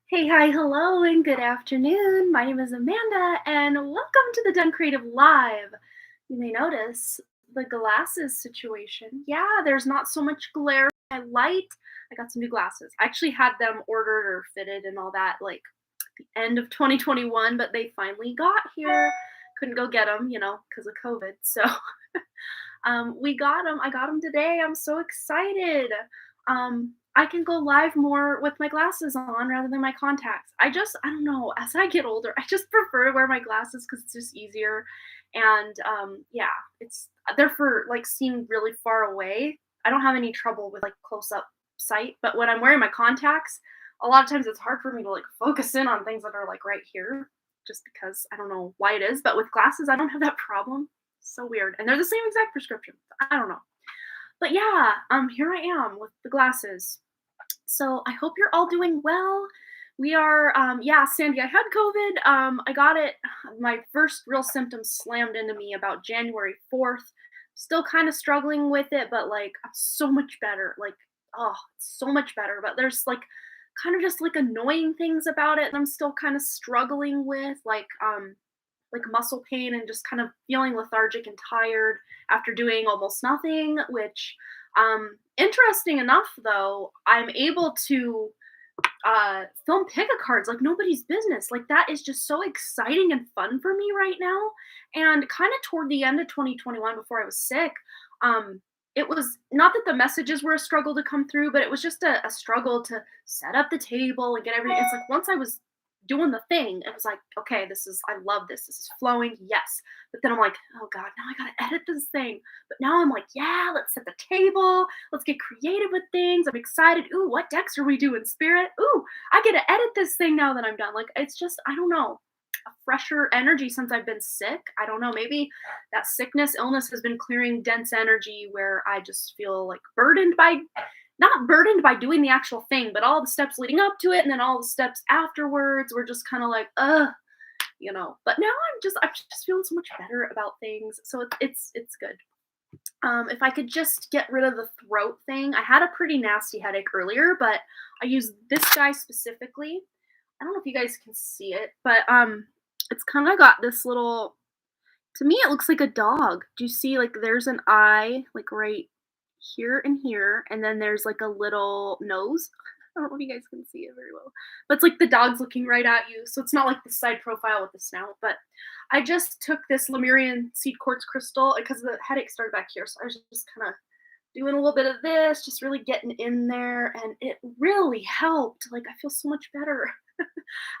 Hey, hi, hello, and good afternoon. My name is Amanda, and welcome to the Done Creative Live. You may notice the glasses situation. Yeah, there's not so much glare from my light. I got some new glasses. I actually had them ordered or fitted and all that like the end of 2021, but they finally got here. Couldn't go get them, because of COVID. So we got them. I got them today. I'm so excited. I can go live more with my glasses on rather than my contacts. I don't know. As I get older, I just prefer to wear my glasses because it's just easier. And yeah, they're for like seeing really far away. I don't have any trouble with like close up sight, but when I'm wearing my contacts, a lot of times it's hard for me to like focus in on things that are like right here, just because I don't know why it is. But with glasses, I don't have that problem. So weird. And they're the same exact prescription. I don't know. But yeah, here I am with the glasses. So I hope you're all doing well. We are, yeah, Sandy, I had COVID. I got it. My first real symptoms slammed into me about January 4th. Still kind of struggling with it, but like I'm so much better. Like, oh, it's so much better. But there's like kind of just like annoying things about it that I'm still kind of struggling with. Like muscle pain and just kind of feeling lethargic and tired after doing almost nothing, which interesting enough though, I'm able to film pick a cards like nobody's business. Like that is just so exciting and fun for me right now. And kind of toward the end of 2021 before I was sick, it was not that the messages were a struggle to come through, but it was just a struggle to set up the table and get everything. It's like once I was doing the thing, it was like, okay, I love this. This is flowing. Yes. But then I'm like, oh God, now I gotta edit this thing. But now I'm like, yeah, let's set the table. Let's get creative with things. I'm excited. Ooh, what decks are we doing, Spirit? Ooh, I get to edit this thing now that I'm done. Like, it's just, I don't know, a fresher energy since I've been sick. I don't know. Maybe that illness has been clearing dense energy where I just feel like not burdened by doing the actual thing, but all the steps leading up to it and then all the steps afterwards were just kind of like, But now I'm just feeling so much better about things. So it's good. If I could just get rid of the throat thing, I had a pretty nasty headache earlier, but I used this guy specifically. I don't know if you guys can see it, but it's kind of got this little. To me, it looks like a dog. Do you see like there's an eye like right here and here, and then there's like a little nose. I don't know if you guys can see it very well, but it's like the dog's looking right at you. So it's not like the side profile with the snout. But I just took this Lemurian seed quartz crystal because the headache started back here. So I was just kind of doing a little bit of this, just really getting in there, and it really helped. Like I feel so much better.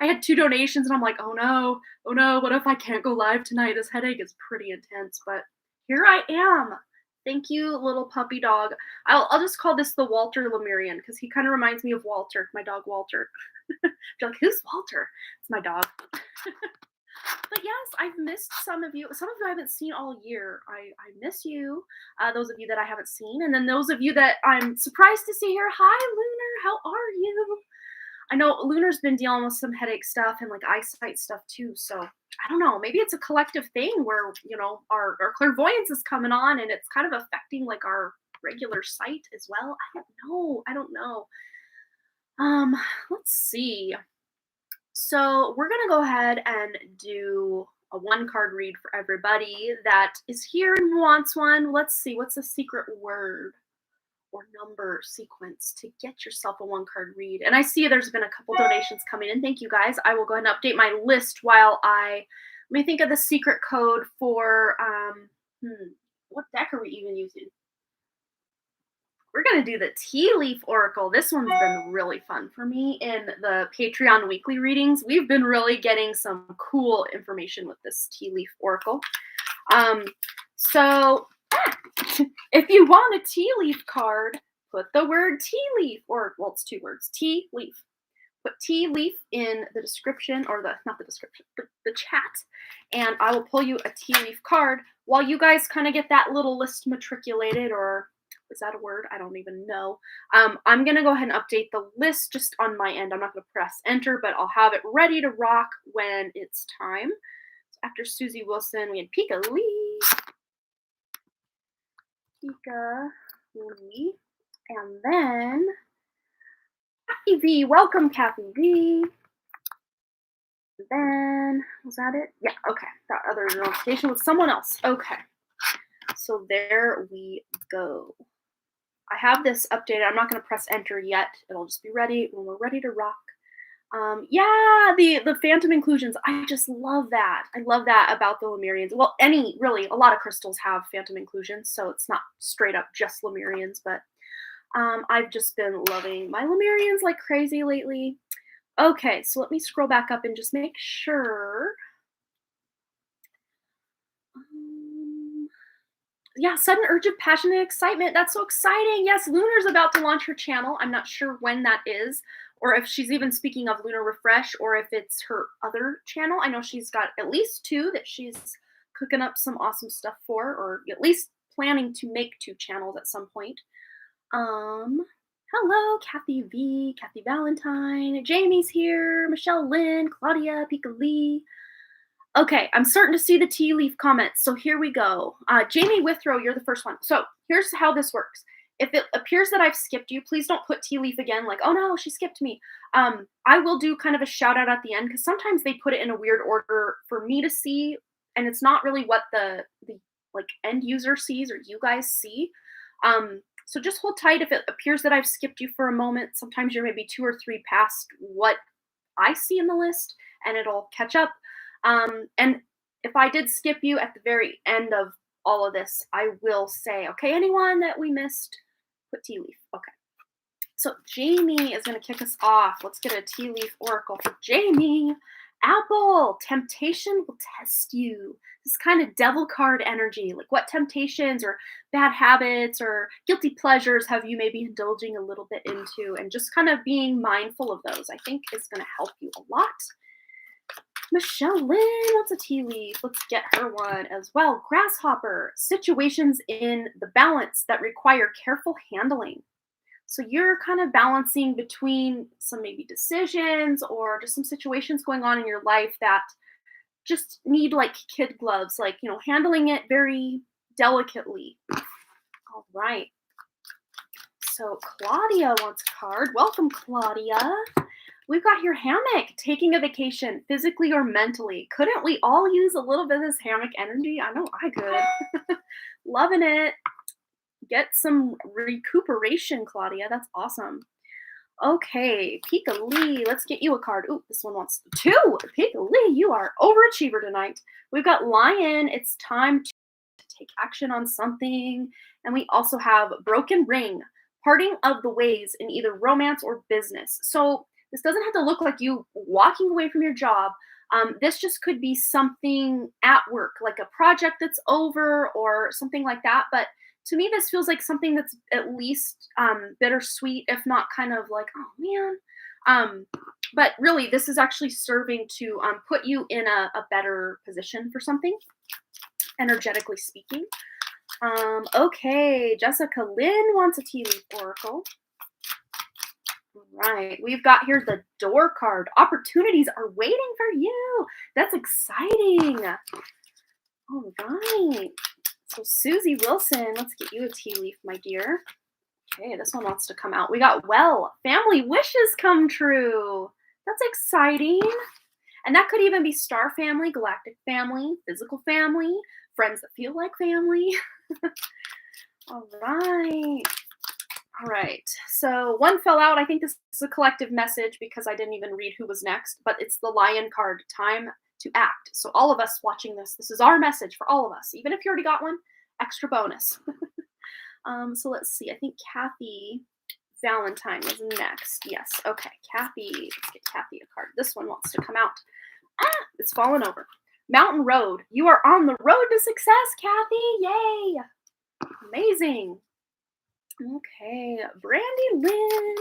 I had 2 donations and I'm like, oh no, what if I can't go live tonight? This headache is pretty intense, but here I am. Thank you, little puppy dog. I'll just call this the Walter Lemurian because he kind of reminds me of Walter, my dog Walter. You're like, who's Walter? It's my dog. But yes, I've missed some of you. Some of you I haven't seen all year. I miss you. Those of you that I haven't seen, and then those of you that I'm surprised to see here. Hi, Lunar. How are you? I know Lunar's been dealing with some headache stuff and like eyesight stuff too. So I don't know. Maybe it's a collective thing where our clairvoyance is coming on and it's kind of affecting like our regular sight as well. I don't know. I don't know. Um, let's see. So we're gonna go ahead and do a 1 card read for everybody that is here and wants one. Let's see. What's a secret word or number sequence to get yourself a 1 card read? And I see there's been a couple donations coming in. Thank you guys. I will go ahead and update my list while let me think of the secret code for what deck are we even using? We're gonna do the Tea Leaf Oracle. This one's been really fun for me in the Patreon weekly readings. We've been really getting some cool information with this Tea Leaf Oracle. So if you want a tea leaf card, put the word tea leaf, or well, it's 2 words, tea leaf. Put tea leaf in the description, or not the description, the chat, and I will pull you a tea leaf card while you guys kind of get that little list matriculated, or is that a word? I don't even know. I'm going to go ahead and update the list just on my end. I'm not going to press enter, but I'll have it ready to rock when it's time. So after Susie Wilson, we had Pika Lee. Pika Lee. And then Kathy V. Welcome, Kathy V. Then, was that it? Yeah, okay. That other notification was someone else. Okay. So there we go. I have this updated. I'm not going to press enter yet. It'll just be ready when we're ready to rock. Yeah, the phantom inclusions. I just love that. I love that about the Lemurians. Well, really, a lot of crystals have phantom inclusions, so it's not straight up just Lemurians, but I've just been loving my Lemurians like crazy lately. Okay, so let me scroll back up and just make sure. Yeah, sudden urge of passion and excitement. That's so exciting. Yes, Lunar's about to launch her channel. I'm not sure when that is, or if she's even speaking of Lunar Refresh, or if it's her other channel. I know she's got at least two that she's cooking up some awesome stuff for, or at least planning to make two channels at some point. Hello, Kathy V, Kathy Valentine, Jamie's here, Michelle Lynn, Claudia, Pika Lee. Okay, I'm starting to see the tea leaf comments, so here we go. Jamie Withrow, you're the first one. So here's how this works. If it appears that I've skipped you, please don't put tea leaf again, like, oh no, she skipped me. I will do kind of a shout out at the end, because sometimes they put it in a weird order for me to see, and it's not really what the like end user sees or you guys see. So just hold tight if it appears that I've skipped you for a moment. Sometimes you're maybe 2 or 3 past what I see in the list, and it'll catch up. And if I did skip you at the very end of all of this, I will say, okay, anyone that we missed, put tea leaf. Okay. So Jamie is going to kick us off. Let's get a tea leaf oracle for Jamie. Apple, temptation will test you. This kind of devil card energy. Like, what temptations or bad habits or guilty pleasures have you maybe indulging a little bit into? And just kind of being mindful of those, I think, is going to help you a lot. Michelle Lynn wants a tea leaf. Let's get her one as well. Grasshopper, situations in the balance that require careful handling. So you're kind of balancing between some maybe decisions or just some situations going on in your life that just need like kid gloves, like, handling it very delicately. All right. So Claudia wants a card. Welcome, Claudia. We've got here hammock, taking a vacation, physically or mentally. Couldn't we all use a little bit of this hammock energy? I know I could. Loving it. Get some recuperation, Claudia. That's awesome. Okay, Pika Lee, let's get you a card. Ooh, this one wants 2. Pika Lee, you are overachiever tonight. We've got Lion. It's time to take action on something. And we also have Broken Ring, parting of the ways in either romance or business. So this doesn't have to look like you walking away from your job. This just could be something at work, like a project that's over or something like that. But to me, this feels like something that's at least bittersweet, if not kind of like, oh man. But really, this is actually serving to put you in a better position for something, energetically speaking. Okay, Jessica Lynn wants a tea leaf oracle. Right, we've got here the door card. Opportunities are waiting for you. That's exciting. All right. So Susie Wilson, let's get you a tea leaf, my dear. Okay, this one wants to come out. We got family wishes come true. That's exciting. And that could even be star family, galactic family, physical family, friends that feel like family. All right. All right, so one fell out. I think this is a collective message because I didn't even read who was next, but it's the Lion card, time to act. So all of us watching this is our message for all of us. Even if you already got one, extra bonus. So let's see. I think Kathy Valentine was next. Yes, okay, Kathy. Let's get Kathy a card. This one wants to come out. It's fallen over. Mountain Road. You are on the road to success, Kathy. Yay. Amazing. Okay, Brandy Lynn.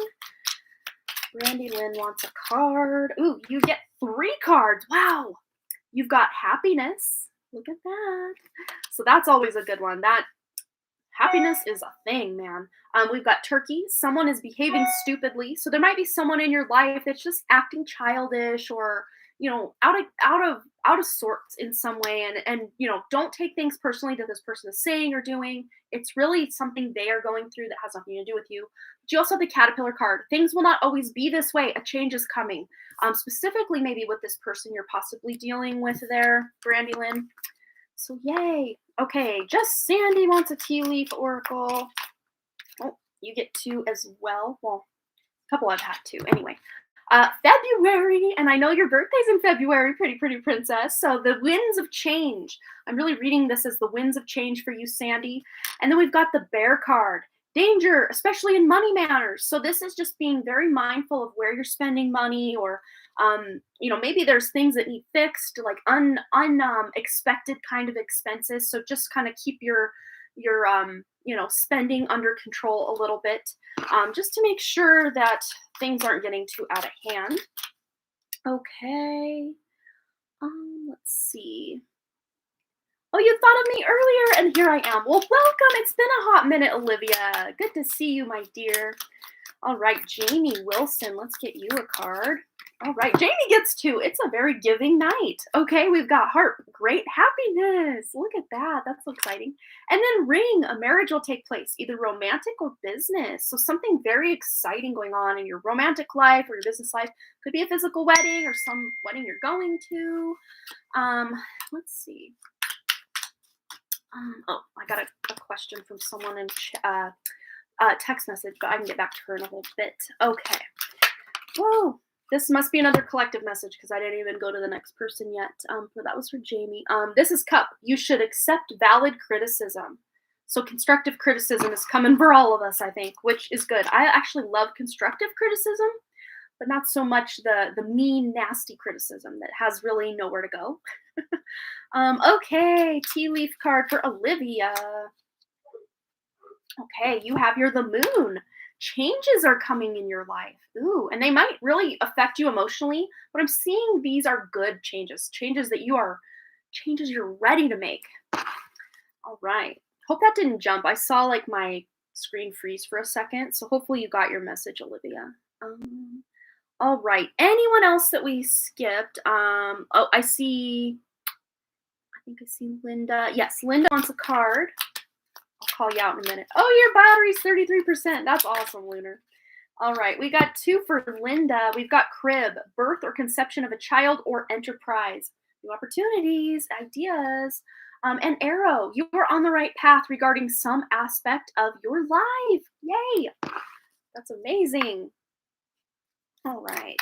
Brandy Lynn wants a card. Ooh, you get 3 cards. Wow. You've got happiness. Look at that. So that's always a good one. That happiness is a thing, man. We've got turkey. Someone is behaving stupidly. So there might be someone in your life that's just acting childish or out of sorts in some way, and don't take things personally that this person is saying or doing. It's really something they are going through that has nothing to do with you. But you also have the caterpillar card. Things will not always be this way. A change is coming. Specifically maybe with this person you're possibly dealing with there, Brandy Lynn. So yay. Okay, just Sandy wants a tea leaf oracle. Oh, you get two as well. Well, a couple I've had two anyway. February, and I know your birthday's in February, pretty princess. So the winds of change. I'm really reading this as the winds of change for you, Sandy. And then we've got the bear card. Danger, especially in money matters. So this is just being very mindful of where you're spending money, or maybe there's things that need fixed, like unexpected kind of expenses. So just kind of keep your spending under control a little bit, just to make sure that things aren't getting too out of hand. Okay. Let's see. Oh, you thought of me earlier, and here I am. Well, welcome. It's been a hot minute, Olivia. Good to see you, my dear. All right, Jamie Wilson, let's get you a card. All right, Jamie gets two. It's a very giving night. Okay, we've got heart, great happiness. Look at that. That's so exciting. And then ring, a marriage will take place, either romantic or business. So something very exciting going on in your romantic life or your business life. Could be a physical wedding or some wedding you're going to. Let's see. I got a question from someone in text message, but I can get back to her in a whole bit. Okay. Whoa. This must be another collective message because I didn't even go to the next person yet. But that was for Jamie. This is Cup. You should accept valid criticism. So constructive criticism is coming for all of us, I think, which is good. I actually love constructive criticism, but not so much the mean, nasty criticism that has really nowhere to go. Okay, tea leaf card for Olivia. Okay, you have the moon. Changes are coming in your life. Ooh, and they might really affect you emotionally, but I'm seeing these are good changes. Changes you're ready to make. All right. Hope that didn't jump. I saw like my screen freeze for a second, so hopefully you got your message, Olivia. All right. Anyone else that we skipped? I think I see Linda. Yes, Linda wants a card. I'll call you out in a minute. Oh, your battery's 33%. That's awesome, Lunar. All right, we got two for Linda. We've got crib, birth or conception of a child or enterprise. New opportunities, ideas. And arrow, you are on the right path regarding some aspect of your life. Yay. That's amazing. All right.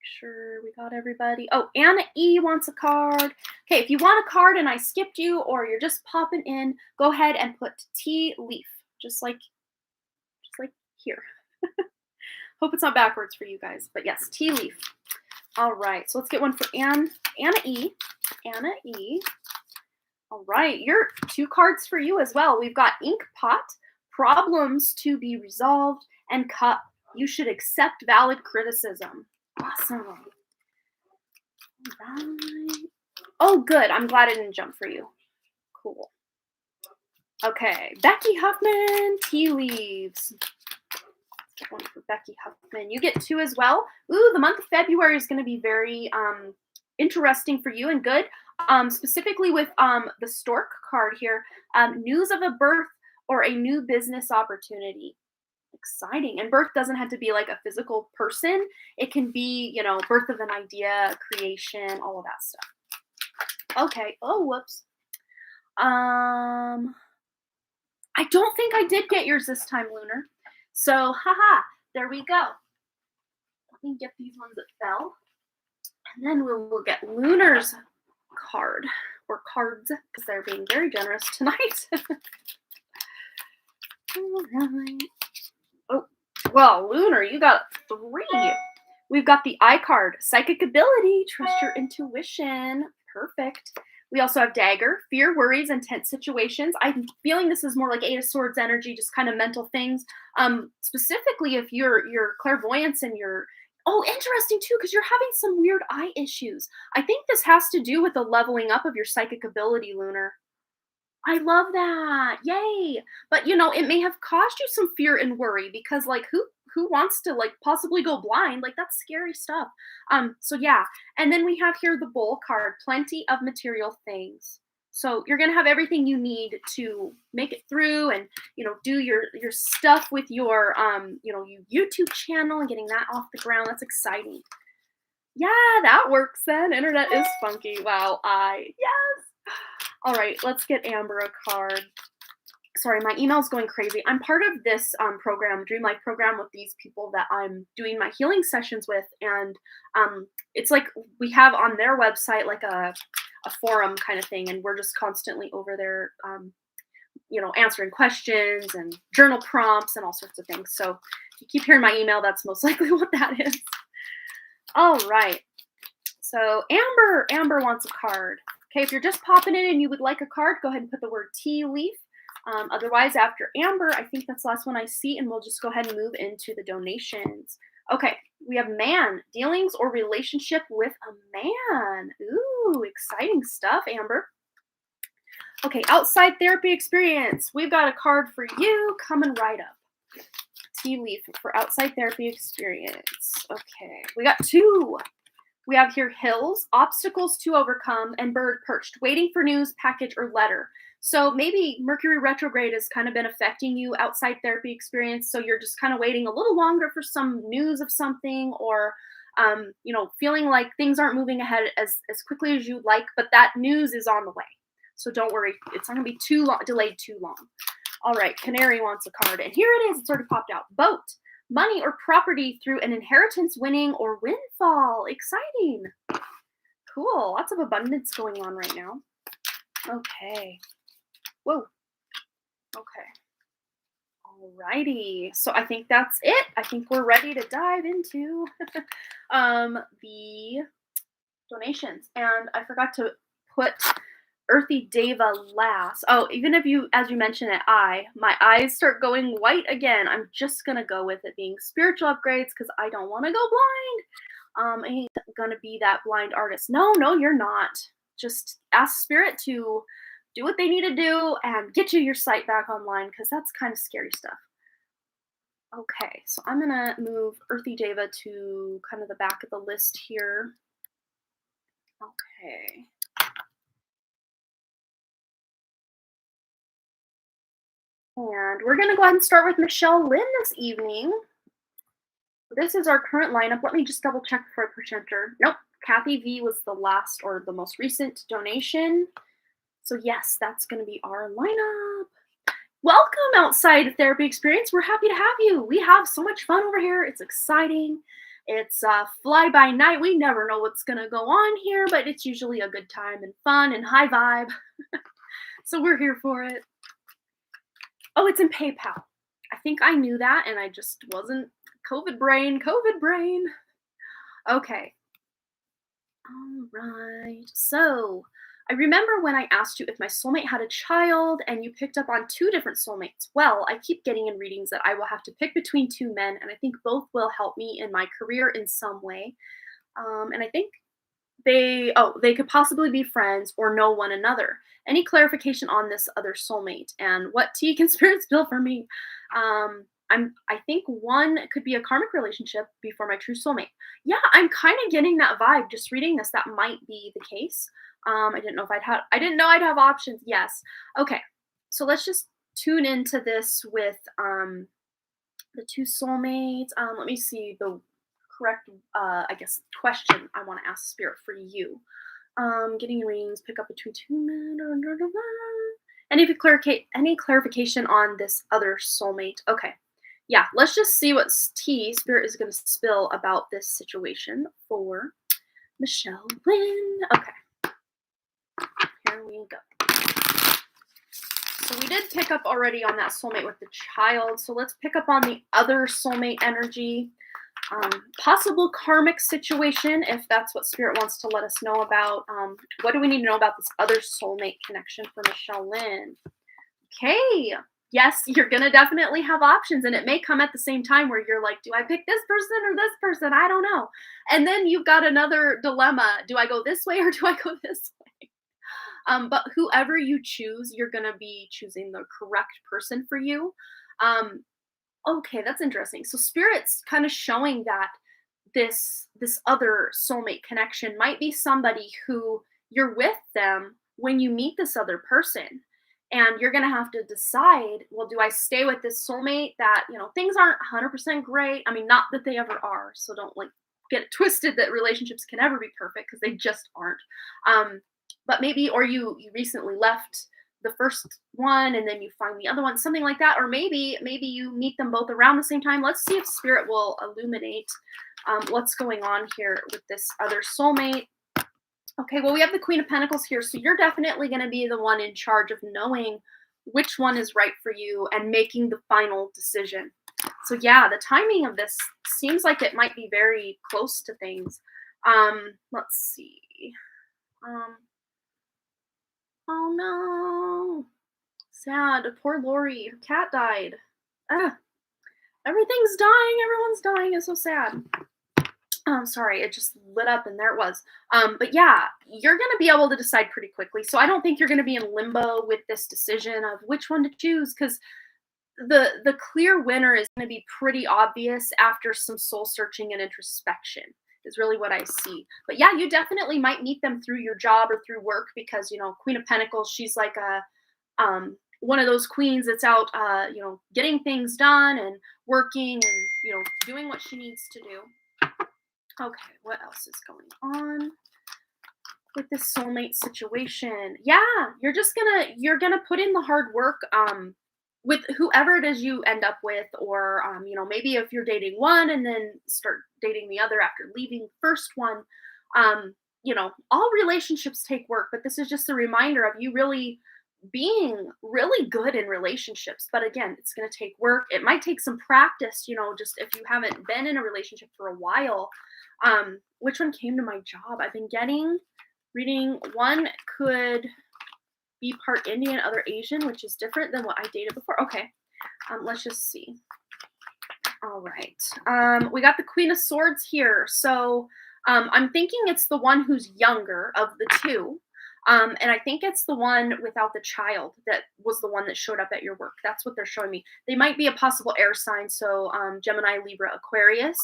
Sure we got everybody. Oh, Anna E wants a card. Okay, if you want a card and I skipped you or you're just popping in, go ahead and put tea leaf, just like here. Hope it's not backwards for you guys, but yes, tea leaf. All right, so let's get one for Anna E. Anna E. All right, your two cards for you as well. We've got ink pot, problems to be resolved, and cup. You should accept valid criticism. Awesome. All right. Oh, good. I'm glad I didn't jump for you. Cool. Okay. Becky Huffman, tea leaves. Let's get one for Becky Huffman. You get two as well. Ooh, the month of February is going to be very interesting for you and good. Specifically with the stork card here. News of a birth or a new business opportunity. Exciting. And birth doesn't have to be like a physical person. It can be, birth of an idea, creation, all of that stuff. Okay. Oh, whoops. I don't think I did get yours this time, Lunar. So, haha, there we go. Let me get these ones that fell. And then we'll get Lunar's card, or cards, because they're being very generous tonight. All right. Oh, well, Lunar, you got three. We've got the I card, psychic ability, trust your intuition. Perfect. We also have dagger, fear, worries, and tense situations. I'm feeling this is more like Eight of Swords energy, just kind of mental things. Specifically, if your clairvoyance and interesting too, because you're having some weird eye issues. I think this has to do with the leveling up of your psychic ability, Lunar. I love that. Yay. But you know, it may have caused you some fear and worry because like who wants to like possibly go blind? Like that's scary stuff. So yeah. And then we have here the bowl card, plenty of material things. So you're going to have everything you need to make it through and do your stuff with your YouTube channel and getting that off the ground. That's exciting. Yeah, that works then. Internet is funky. Wow, yes. All right, let's get Amber a card. Sorry, my email's going crazy. I'm part of this program, Dream Life program, with these people that I'm doing my healing sessions with, and it's like we have on their website like a forum kind of thing, and we're just constantly over there, answering questions and journal prompts and all sorts of things. So if you keep hearing my email, that's most likely what that is. All right. So Amber wants a card. Okay, if you're just popping in and you would like a card, go ahead and put the word tea leaf. Otherwise, after Amber, I think that's the last one I see, and we'll just go ahead and move into the donations. Okay, we have man, dealings or relationship with a man. Ooh, exciting stuff, Amber. Okay, outside therapy experience. We've got a card for you coming right up. Tea leaf for outside therapy experience. Okay, we got two. We have here hills, obstacles to overcome, and bird perched, waiting for news, package, or letter. So maybe Mercury retrograde has kind of been affecting you outside therapy experience. So you're just kind of waiting a little longer for some news of something, or feeling like things aren't moving ahead as quickly as you'd like, but that news is on the way. So don't worry, it's not going to be too long, delayed too long. All right, Canary wants a card, and here it is. It's already popped out. Boat. Money or property through an inheritance, winning, or windfall. Exciting. Cool. Lots of abundance going on right now. Okay. Whoa. Okay. Alrighty. So I think that's it. I think we're ready to dive into the donations. And I forgot to put Earthy Deva last. Oh, even if you, as you mentioned it, my eyes start going white again. I'm just gonna go with it being spiritual upgrades because I don't want to go blind. I ain't gonna be that blind artist. No, you're not. Just ask spirit to do what they need to do and get you your sight back online because that's kind of scary stuff. Okay, so I'm gonna move Earthy Deva to kind of the back of the list here. Okay. And we're going to go ahead and start with Michelle Lynn this evening. This is our current lineup. Let me just double check before I push enter. Nope. Kathy V was the last or the most recent donation. So yes, that's going to be our lineup. Welcome outside therapy experience. We're happy to have you. We have so much fun over here. It's exciting. It's fly by night. We never know what's going to go on here, but it's usually a good time and fun and high vibe. So we're here for it. Oh, it's in PayPal. I think I knew that, and I just wasn't. COVID brain. Okay. All right. So I remember when I asked you if my soulmate had a child, and you picked up on two different soulmates. Well, I keep getting in readings that I will have to pick between two men, and I think both will help me in my career in some way. And I think they could possibly be friends or know one another. Any clarification on this other soulmate and what tea can spirits spill for me? I think one could be a karmic relationship before my true soulmate. Yeah, I'm kind of getting that vibe just reading this. That might be the case. I didn't know I'd have options. Yes. Okay. So let's just tune into this with the two soulmates. Let me see the correct question I want to ask spirit for you. Getting readings, pick up between two men. And if you any clarification on this other soulmate. Okay. Yeah, let's just see what tea spirit is going to spill about this situation for Michelle Lynn. Okay. Here we go. So we did pick up already on that soulmate with the child. So let's pick up on the other soulmate energy. Possible karmic situation, if that's what spirit wants to let us know about. What do we need to know about this other soulmate connection for Michelle Lynn? Okay. Yes, you're going to definitely have options, and it may come at the same time where you're like, do I pick this person or this person? I don't know. And then you've got another dilemma. Do I go this way or do I go this way? But whoever you choose, you're gonna be choosing the correct person for you. Um, okay, that's interesting. So spirit's kind of showing that this other soulmate connection might be somebody who you're with them when you meet this other person, and you're going to have to decide, well, do I stay with this soulmate that, things aren't 100% great? I mean, not that they ever are, so don't like get it twisted that relationships can ever be perfect, because they just aren't. But maybe, or you recently left the first one and then you find the other one, something like that. Or maybe you meet them both around the same time. Let's see if spirit will illuminate what's going on here with this other soulmate. Okay, well, we have the Queen of Pentacles here, so you're definitely going to be the one in charge of knowing which one is right for you and making the final decision. So yeah, the timing of this seems like it might be very close to things. Let's see. Oh no, sad. Poor Lori, her cat died. Ah, everything's dying. Everyone's dying. It's so sad. Sorry, it just lit up and there it was. But yeah, you're gonna be able to decide pretty quickly. So I don't think you're gonna be in limbo with this decision of which one to choose, because the clear winner is gonna be pretty obvious after some soul searching and introspection, is really what I see. But yeah, you definitely might meet them through your job or through work, because Queen of Pentacles, she's like a one of those queens that's out getting things done and working and doing what she needs to do. Okay, what else is going on with this soulmate situation? Yeah, you're gonna put in the hard work with whoever it is you end up with, or maybe if you're dating one and then start dating the other after leaving first one. All relationships take work, but this is just a reminder of you really being really good in relationships. But again, it's going to take work. It might take some practice, just if you haven't been in a relationship for a while. Which one came to my job? I've been reading one could be part Indian, other Asian, which is different than what I dated before. Okay, let's just see. All right, we got the Queen of Swords here. So I'm thinking it's the one who's younger of the two. And I think it's the one without the child that was the one that showed up at your work. That's what they're showing me. They might be a possible air sign. So Gemini, Libra, Aquarius.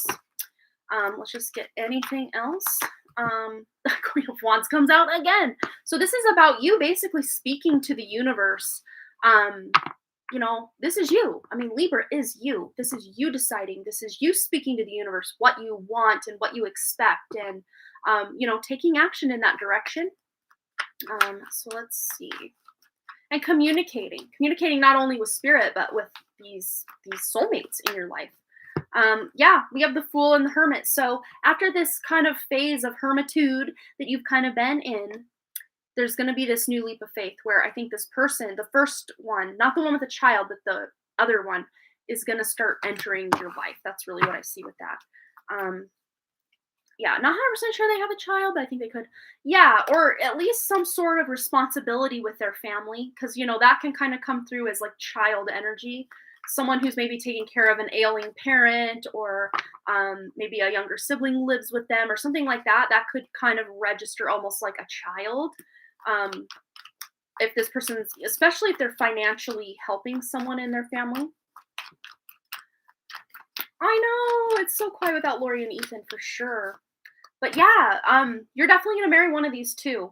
Let's just get anything else. The Queen of Wands comes out again. So this is about you basically speaking to the universe. This is you. I mean, Libra is you. This is you deciding. This is you speaking to the universe what you want and what you expect, and taking action in that direction. So let's see. And communicating not only with spirit, but with these soulmates in your life. Yeah, we have the Fool and the Hermit. So after this kind of phase of hermitude that you've kind of been in, there's going to be this new leap of faith where I think this person, the first one, not the one with the child, but the other one, is going to start entering your life. That's really what I see with that. Yeah, not 100% sure they have a child, but I think they could. Yeah, or at least some sort of responsibility with their family, because, that can kind of come through as like child energy. Someone who's maybe taking care of an ailing parent, or maybe a younger sibling lives with them or something like that. That could kind of register almost like a child. If this person's, especially if they're financially helping someone in their family. I know, it's so quiet without Lori and Ethan for sure. But yeah, you're definitely going to marry one of these two.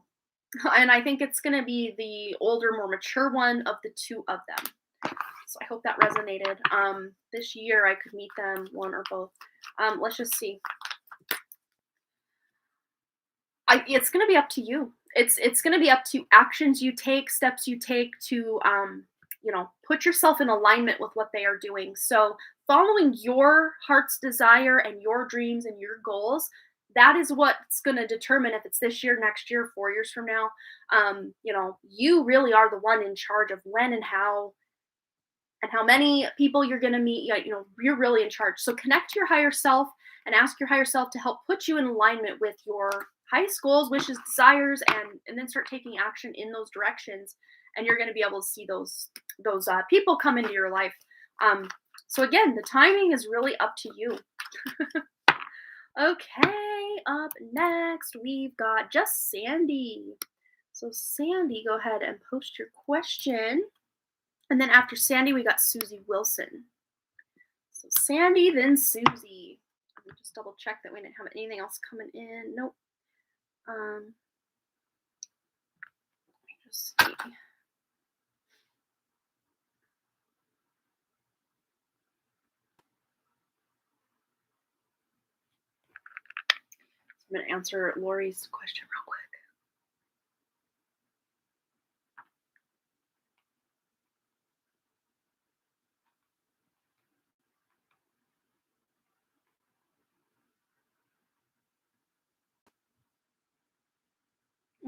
And I think it's going to be the older, more mature one of the two of them. So I hope that resonated. This year I could meet them, one or both. Let's just see. It's going to be up to you. It's going to be up to actions you take, steps you take to, put yourself in alignment with what they are doing. So following your heart's desire and your dreams and your goals, that is what's going to determine if it's this year, next year, 4 years from now. You really are the one in charge of when and how many people you're going to meet. You're really in charge. So connect to your higher self and ask your higher self to help put you in alignment with your highest goals, wishes, desires, and then start taking action in those directions. And you're going to be able to see those people come into your life. So again, the timing is really up to you. Okay, up next we've got Just Sandy. So Sandy, go ahead and post your question. And then after Sandy, we got Susie Wilson. So Sandy, then Susie. Let me just double check that we didn't have anything else coming in. Nope. Let me just see. I'm going to answer Lori's question real quick.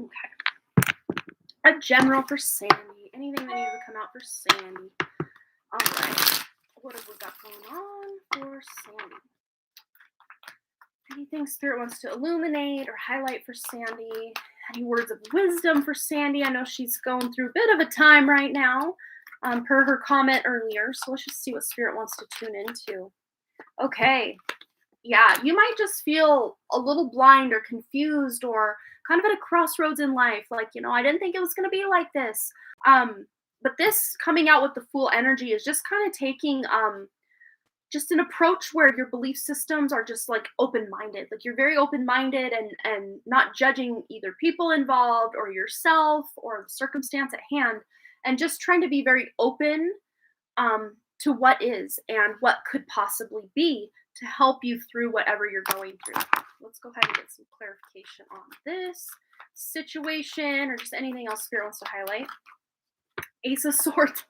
Okay. A general for Sandy. Anything that needs to come out for Sandy. All right. What have we got going on for Sandy? Anything Spirit wants to illuminate or highlight for Sandy? Any words of wisdom for Sandy? I know she's going through a bit of a time right now, per her comment earlier. So let's just see what Spirit wants to tune into. Okay. Yeah, you might just feel a little blind or confused or kind of at a crossroads in life. Like, I didn't think it was going to be like this. But this coming out with the Fool energy is just kind of taking just an approach where your belief systems are just like open-minded. Like you're very open-minded and not judging either people involved or yourself or the circumstance at hand, and just trying to be very open to what is and what could possibly be to help you through whatever you're going through. Let's go ahead and get some clarification on this situation or just anything else Spirit wants to highlight. Ace of Swords.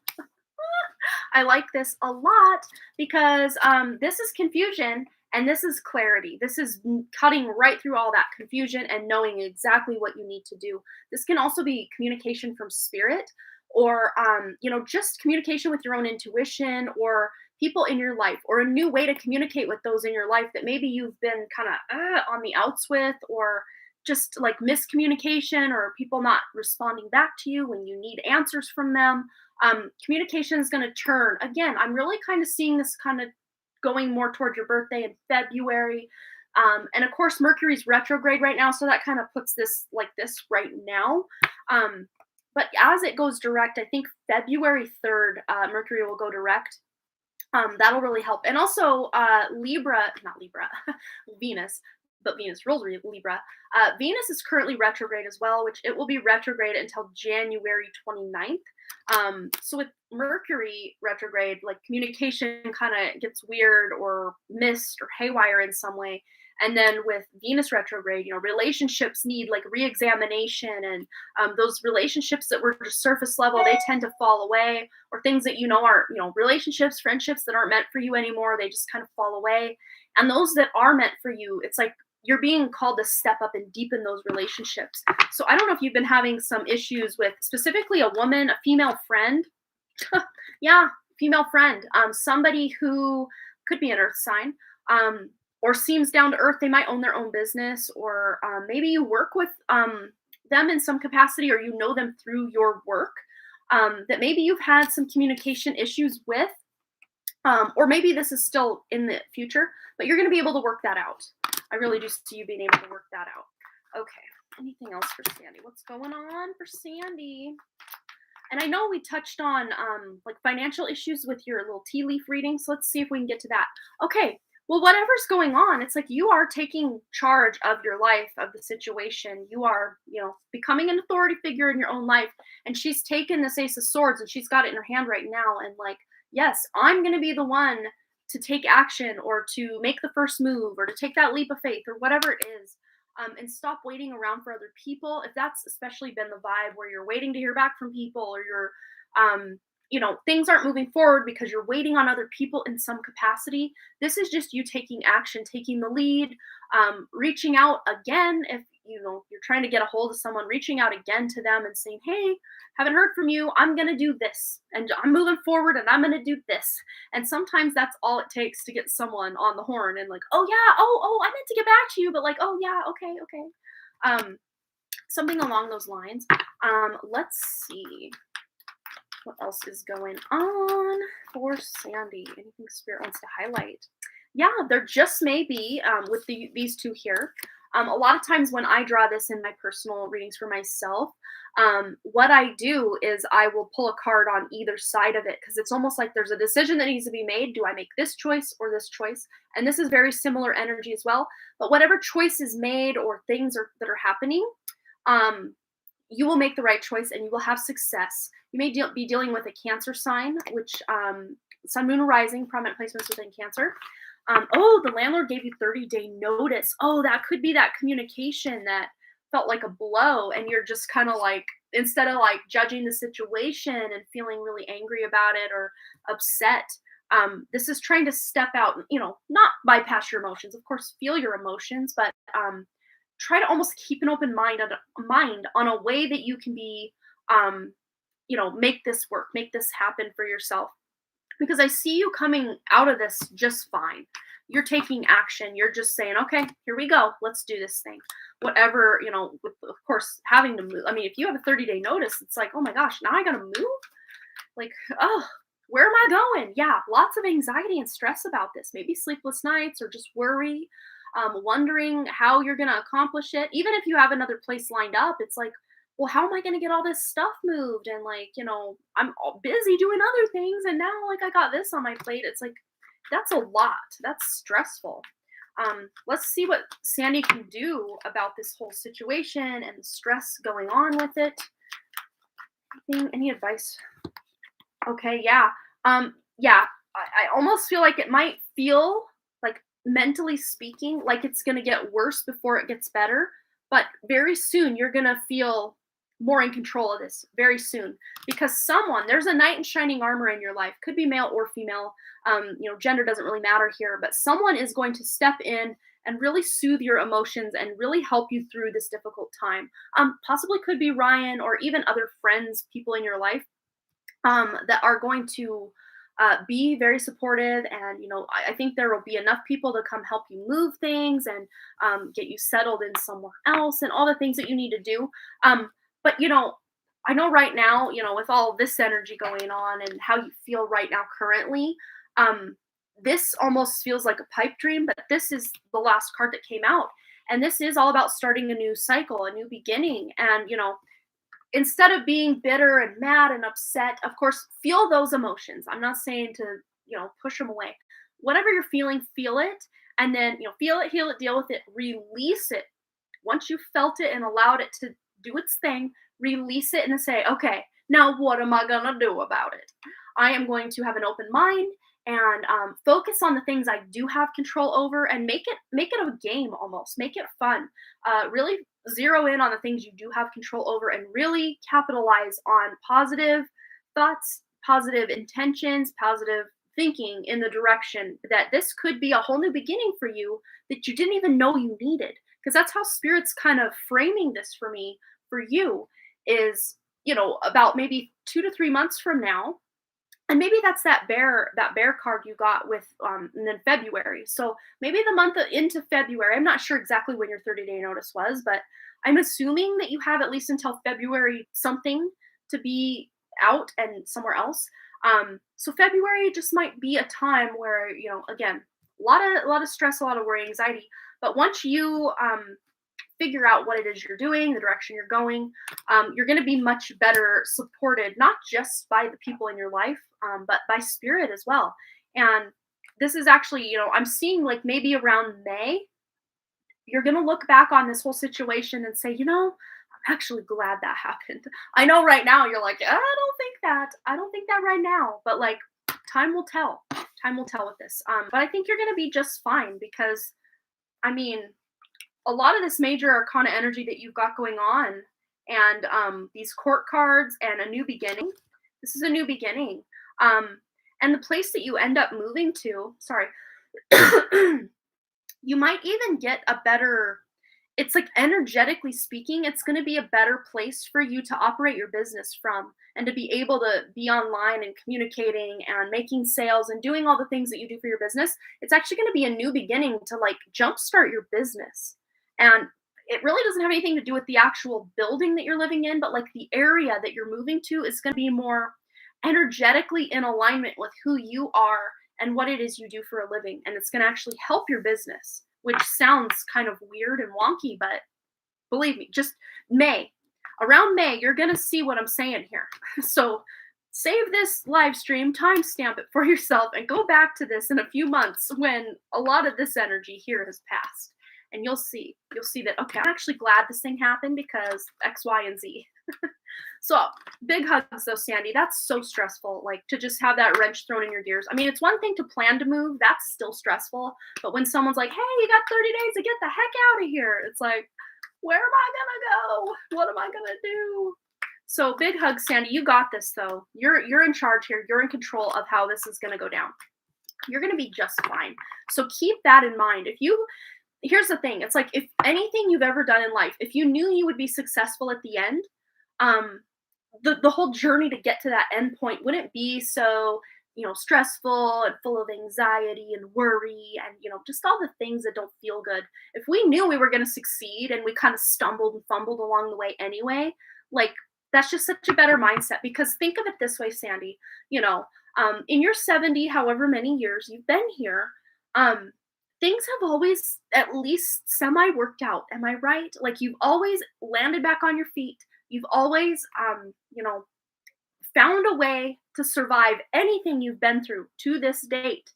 I like this a lot because this is confusion and this is clarity. This is cutting right through all that confusion and knowing exactly what you need to do. This can also be communication from Spirit or, just communication with your own intuition or people in your life or a new way to communicate with those in your life that maybe you've been kind of on the outs with, or just like miscommunication or people not responding back to you when you need answers from them. Communication is going to turn. Again, I'm really kind of seeing this kind of going more toward your birthday in February. And of course, Mercury's retrograde right now, so that kind of puts this like this right now. But as it goes direct, I think February 3rd, Mercury will go direct. That'll really help. And also Venus, but Venus rules Libra. Venus is currently retrograde as well, which it will be retrograde until January 29th. So with Mercury retrograde, like communication kind of gets weird or missed or haywire in some way. And then with Venus retrograde, relationships need like re-examination, and those relationships that were just surface level, they tend to fall away, or things that are, relationships, friendships that aren't meant for you anymore, they just kind of fall away. And those that are meant for you, it's like you're being called to step up and deepen those relationships. So I don't know if you've been having some issues with specifically a woman, a female friend. Yeah, female friend. Somebody who could be an earth sign. Or seems down to earth. They might own their own business, or maybe you work with them in some capacity, or you know them through your work, that maybe you've had some communication issues with, or maybe this is still in the future, but you're going to be able to work that out. I really do see you being able to work that out. Okay, anything else for Sandy? What's going on for Sandy? And I know we touched on like financial issues with your little tea leaf reading, so let's see if we can get to that. Okay. Well, whatever's going on, it's like you are taking charge of your life, of the situation. You are, becoming an authority figure in your own life. And she's taken this Ace of Swords and she's got it in her hand right now. And like, yes, I'm going to be the one to take action or to make the first move or to take that leap of faith or whatever it is. And stop waiting around for other people. If that's especially been the vibe where you're waiting to hear back from people, or you're, things aren't moving forward because you're waiting on other people in some capacity. This is just you taking action, taking the lead, reaching out again. If you're trying to get a hold of someone, reaching out again to them and saying, hey, haven't heard from you. I'm going to do this and I'm moving forward and I'm going to do this. And sometimes that's all it takes to get someone on the horn and like, oh yeah, oh, I meant to get back to you, but like, oh yeah, okay. Something along those lines. Let's see. What else is going on for Sandy? Anything Spirit wants to highlight? Yeah, there just may be with these two here. A lot of times when I draw this in my personal readings for myself, what I do is I will pull a card on either side of it because it's almost like there's a decision that needs to be made. Do I make this choice or this choice? And this is very similar energy as well. But whatever choice is made or that are happening, um, you will make the right choice and you will have success. You may be dealing with a Cancer sign, which Sun, Moon, or Rising, prominent placements within Cancer. Oh, the landlord gave you 30-day notice. Oh, that could be that communication that felt like a blow, and you're just kind of like, instead of like judging the situation and feeling really angry about it or upset, this is trying to step out, not bypass your emotions. Of course, feel your emotions, but try to almost keep an open mind on a way that you can be, make this work, make this happen for yourself. Because I see you coming out of this just fine. You're taking action. You're just saying, okay, here we go. Let's do this thing. Whatever, with, of course, having to move. I mean, if you have a 30-day notice, it's like, oh my gosh, now I got to move? Like, oh, where am I going? Yeah, lots of anxiety and stress about this. Maybe sleepless nights or just worry, wondering how you're going to accomplish it. Even if you have another place lined up, it's like, well, how am I going to get all this stuff moved? And like, I'm all busy doing other things. And now like I got this on my plate. It's like, that's a lot. That's stressful. Let's see what Sandy can do about this whole situation and the stress going on with it. Any advice? Okay. Yeah. Yeah. I almost feel like it might feel like, mentally speaking, like it's going to get worse before it gets better. But very soon you're going to feel more in control of this very soon, because there's a knight in shining armor in your life, could be male or female. Gender doesn't really matter here, but someone is going to step in and really soothe your emotions and really help you through this difficult time. Possibly could be Ryan or even other friends, people in your life, that are going to be very supportive. And I think there will be enough people to come help you move things and get you settled in somewhere else and all the things that you need to do. But I know right now, with all this energy going on and how you feel right now currently, this almost feels like a pipe dream, but this is the last card that came out. And this is all about starting a new cycle, a new beginning. And, instead of being bitter and mad and upset, of course, feel those emotions. I'm not saying to, push them away. Whatever you're feeling, feel it. And then, feel it, heal it, deal with it, release it. Once you've felt it and allowed it to do its thing, release it and then say, okay, now what am I going to do about it? I am going to have an open mind and focus on the things I do have control over and make it a game almost. Make it fun. Really zero in on the things you do have control over and really capitalize on positive thoughts, positive intentions, positive thinking in the direction that this could be a whole new beginning for you that you didn't even know you needed. Because that's how Spirit's kind of framing this for me, for you, is, about maybe 2 to 3 months from now. And maybe that's that bear card you got with, and then February. So maybe the month into February, I'm not sure exactly when your 30-day notice was, but I'm assuming that you have at least until February something to be out and somewhere else. So February just might be a time where, again, a lot of stress, a lot of worry, anxiety. But once you figure out what it is you're doing, the direction you're going, you're going to be much better supported, not just by the people in your life, but by Spirit as well. And this is actually, I'm seeing like maybe around May, you're going to look back on this whole situation and say, I'm actually glad that happened. I know right now you're like, I don't think that right now, but like time will tell. Time will tell with this. But I think you're going to be just fine because, I mean, a lot of this major arcana energy that you've got going on and these court cards and a new beginning, this is a new beginning. And the place that you end up moving to, you might even get a better, it's like energetically speaking, it's going to be a better place for you to operate your business from and to be able to be online and communicating and making sales and doing all the things that you do for your business. It's actually going to be a new beginning to like jumpstart your business. And it really doesn't have anything to do with the actual building that you're living in, but like the area that you're moving to is going to be more energetically in alignment with who you are and what it is you do for a living. And it's going to actually help your business which sounds kind of weird and wonky, but believe me, just May. Around May, you're going to see what I'm saying here. So save this live stream, timestamp it for yourself, and go back to this in a few months when a lot of this energy here has passed. And you'll see that, okay, I'm actually glad this thing happened because X, Y, and Z. So big hugs though, Sandy. That's so stressful. Like to just have that wrench thrown in your gears. I mean, it's one thing to plan to move. That's still stressful. But when someone's like, hey, you got 30 days to get the heck out of here. It's like, where am I gonna go? What am I gonna do? So big hugs, Sandy. You got this though. You're in charge here. You're in control of how this is gonna go down. You're gonna be just fine. So keep that in mind. Here's the thing. It's like if anything you've ever done in life, if you knew you would be successful at the end, the whole journey to get to that end point wouldn't be so, stressful and full of anxiety and worry and, just all the things that don't feel good. If we knew we were going to succeed and we kind of stumbled and fumbled along the way anyway, like that's just such a better mindset. Because think of it this way, Sandy, in your 70, however many years you've been here, things have always at least semi worked out. Am I right? Like you've always landed back on your feet. You've always, found a way to survive anything you've been through to this date.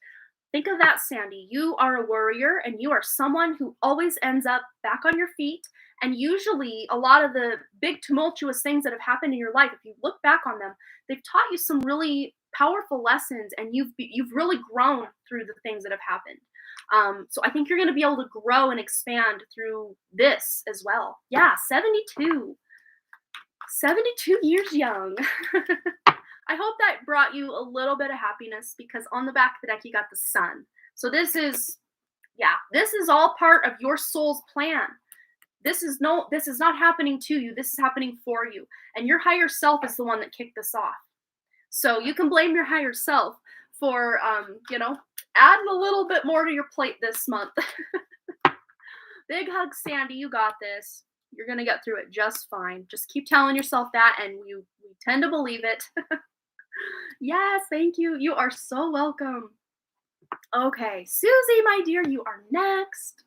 Think of that, Sandy. You are a warrior and you are someone who always ends up back on your feet. And usually, a lot of the big tumultuous things that have happened in your life, if you look back on them, they've taught you some really powerful lessons, and you've really grown through the things that have happened. So I think you're going to be able to grow and expand through this as well. Yeah, 72 years young. I hope that brought you a little bit of happiness because on the back of the deck, you got the sun. So this is all part of your soul's plan. This is not happening to you. This is happening for you. And your higher self is the one that kicked this off. So you can blame your higher self for, adding a little bit more to your plate this month. Big hug, Sandy. You got this. You're going to get through it just fine. Just keep telling yourself that, and we tend to believe it. Yes, thank you. You are so welcome. Okay, Susie, my dear, you are next.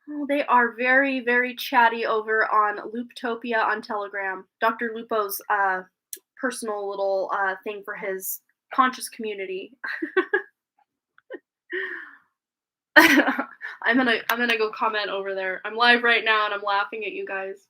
Oh, they are very, very chatty over on Looptopia on Telegram. Dr. Lupo's personal little thing for his conscious community. I'm gonna go comment over there. I'm live right now and I'm laughing at you guys.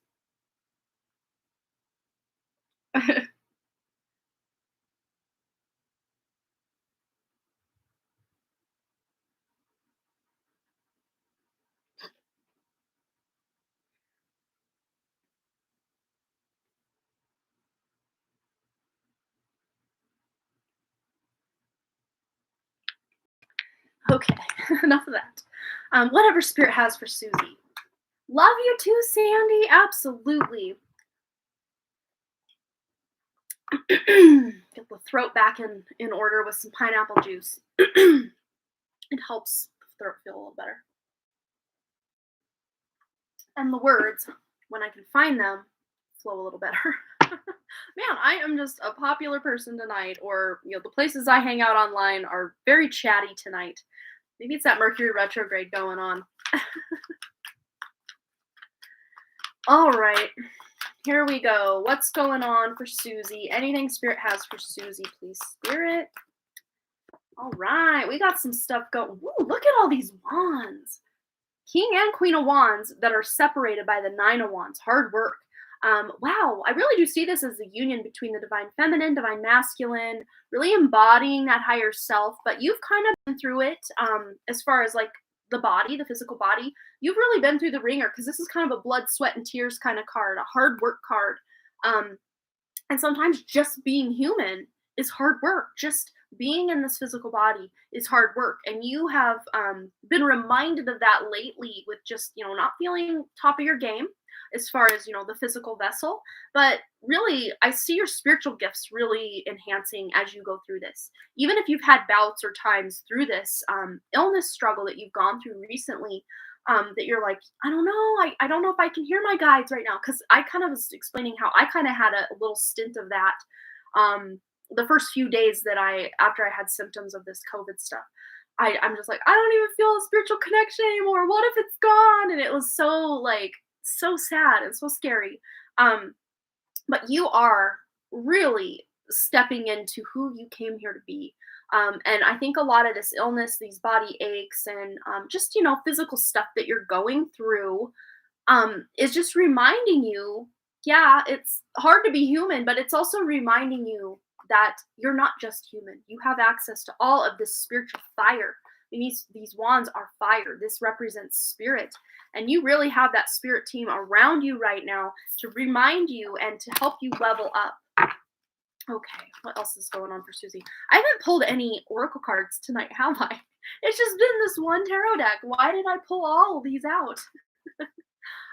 Okay, enough of that. Whatever spirit has for Susie. Love you too, Sandy. Absolutely. Get the throat back in order with some pineapple juice. It helps the throat feel a little better. And the words, when I can find them, flow a little better. Man, I am just a popular person tonight, or the places I hang out online are very chatty tonight. Maybe it's that Mercury retrograde going on. All right, here we go. What's going on for Susie? Anything Spirit has for Susie, please, Spirit. All right, we got some stuff going. Ooh, look at all these wands. King and Queen of Wands that are separated by the Nine of Wands. Hard work. Wow, I really do see this as the union between the divine feminine, divine masculine, really embodying that higher self. But you've kind of been through it as far as like the body, the physical body. You've really been through the ringer because this is kind of a blood, sweat, and tears kind of card, a hard work card. And sometimes just being human is hard work. Just being in this physical body is hard work. And you have been reminded of that lately with just, not feeling top of your game as far as, the physical vessel. But really, I see your spiritual gifts really enhancing as you go through this. Even if you've had bouts or times through this illness struggle that you've gone through recently, that you're like, I don't know, I don't know if I can hear my guides right now. Because I kind of was explaining how I kind of had a little stint of that the first few days after I had symptoms of this COVID stuff. I'm just like, I don't even feel a spiritual connection anymore. What if it's gone? And it was so like so sad and so scary. Um, but you are really stepping into who you came here to be. And I think a lot of this illness, these body aches, and just physical stuff that you're going through, is just reminding you, yeah, it's hard to be human, but it's also reminding you that you're not just human. You have access to all of this spiritual fire. And these wands are fire. This represents spirit. And you really have that spirit team around you right now to remind you and to help you level up. Okay, what else is going on for Susie? I haven't pulled any oracle cards tonight, have I? It's just been this one tarot deck. Why did I pull all of these out?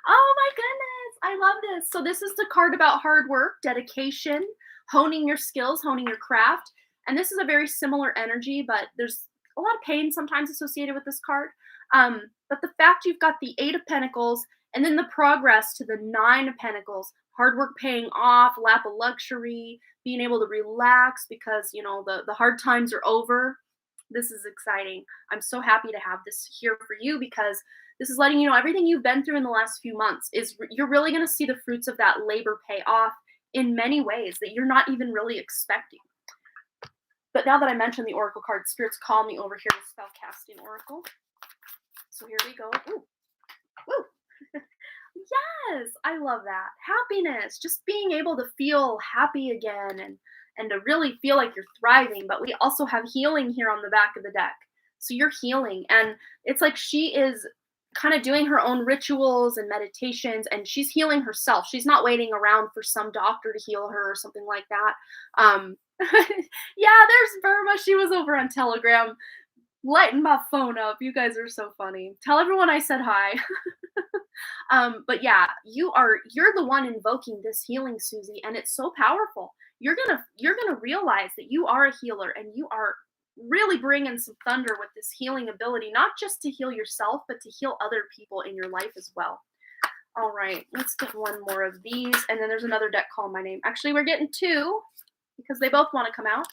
Oh my goodness, I love this. So this is the card about hard work, dedication, honing your skills, honing your craft. And this is a very similar energy, but there's a lot of pain sometimes associated with this card. But the fact you've got the Eight of Pentacles and then the progress to the Nine of Pentacles, hard work paying off, lap of luxury, being able to relax because, the hard times are over. This is exciting. I'm so happy to have this here for you because this is letting you know everything you've been through in the last few months is you're really going to see the fruits of that labor pay off in many ways that you're not even really expecting. But now that I mentioned the oracle card, spirits call me over here to spell casting oracle. So here we go. Ooh. Woo. Yes, I love that. Happiness, just being able to feel happy again and to really feel like you're thriving. But we also have healing here on the back of the deck. So you're healing. And it's like she is kind of doing her own rituals and meditations, and she's healing herself. She's not waiting around for some doctor to heal her or something like that. Yeah, there's Burma. She was over on Telegram lighting my phone up. You guys are so funny. Tell everyone I said hi. But yeah, you're the one invoking this healing, Susie, and it's so powerful. You're gonna realize that you are a healer and you are really bringing some thunder with this healing ability, not just to heal yourself, but to heal other people in your life as well. All right, let's get one more of these, and then there's another deck called My Name. Actually, we're getting two because they both want to come out.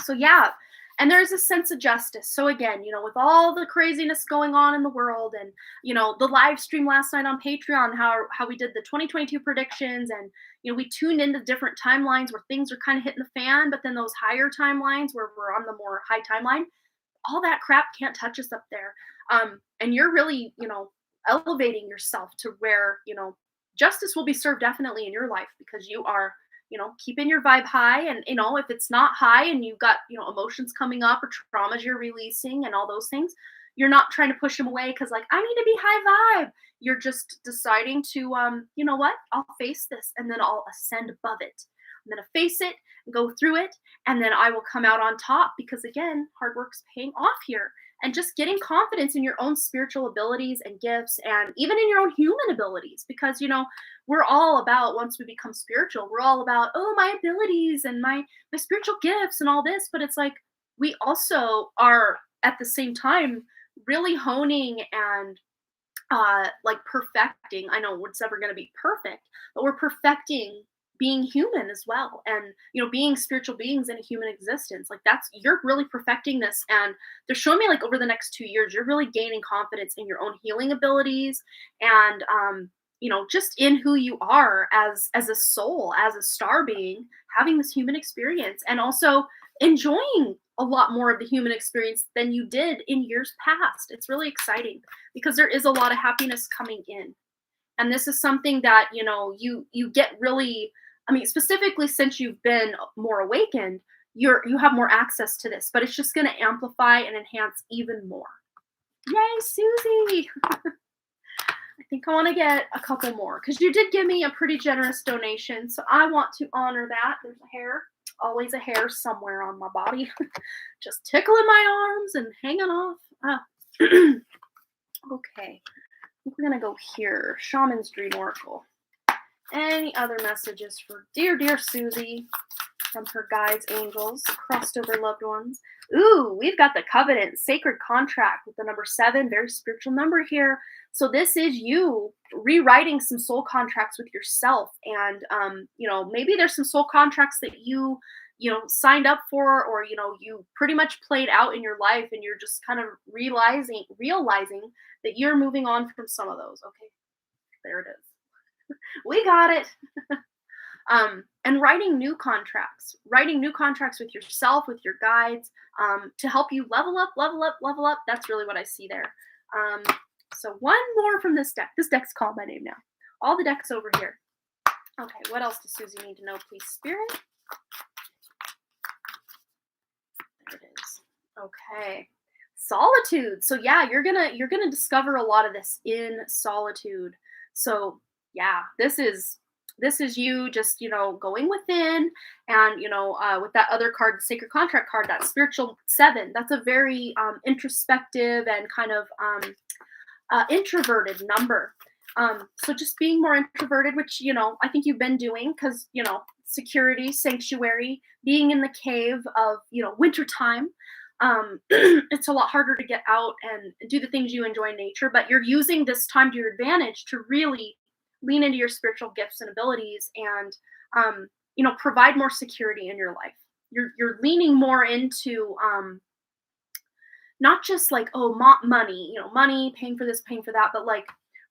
So yeah, and there's a sense of justice. So again, with all the craziness going on in the world, and the live stream last night on Patreon, how we did the 2022 predictions, and we tuned into different timelines where things are kind of hitting the fan, but then those higher timelines where we're on the more high timeline, all that crap can't touch us up there. And you're really, elevating yourself to where, justice will be served definitely in your life because you are keeping your vibe high. And, if it's not high and you've got, emotions coming up or traumas you're releasing and all those things, you're not trying to push them away because like, I need to be high vibe. You're just deciding to, you know what, I'll face this and then I'll ascend above it. I'm going to face it, go through it, and then I will come out on top because again, hard work's paying off here. And just getting confidence in your own spiritual abilities and gifts and even in your own human abilities because, we're all about, once we become spiritual, we're all about, oh, my abilities and my spiritual gifts and all this. But it's like, we also are at the same time really honing and like perfecting. I know it's never going to be perfect, but we're perfecting being human as well, and being spiritual beings in a human existence. Like you're really perfecting this, and they're showing me like over the next 2 years you're really gaining confidence in your own healing abilities and just in who you are as a soul, as a star being, having this human experience and also enjoying a lot more of the human experience than you did in years past. It's really exciting because there is a lot of happiness coming in. And this is something that, you get really, specifically since you've been more awakened, you have more access to this, but it's just going to amplify and enhance even more. Yay, Susie! I think I want to get a couple more because you did give me a pretty generous donation, so I want to honor that. There's a hair, always a hair somewhere on my body, just tickling my arms and hanging off. Okay, I think we're gonna go here. Shaman's Dream Oracle. Any other messages for dear Susie from her guides, angels, crossed over loved ones? Ooh, we've got the Covenant, Sacred Contract with the number 7, very spiritual number here. So this is you rewriting some soul contracts with yourself. And, maybe there's some soul contracts that you signed up for, or you pretty much played out in your life, and you're just kind of realizing that you're moving on from some of those. Okay, there it is. We got it. And writing new contracts with yourself, with your guides, to help you level up, level up, level up. That's really what I see there. So one more from this deck. This deck's called my name now. All the decks over here. Okay, what else does Susie need to know, please, Spirit? There it is. Okay. Solitude. So yeah, you're gonna discover a lot of this in solitude. So yeah, this is you just going within, and with that other card, the Sacred Contract card, that Spiritual 7. That's a very introspective and kind of introverted number. So just being more introverted, which I think you've been doing, because security, sanctuary, being in the cave of wintertime. It's a lot harder to get out and do the things you enjoy in nature, but you're using this time to your advantage to really lean into your spiritual gifts and abilities, and provide more security in your life. You're leaning more into not just like, money, money, paying for this, paying for that, but like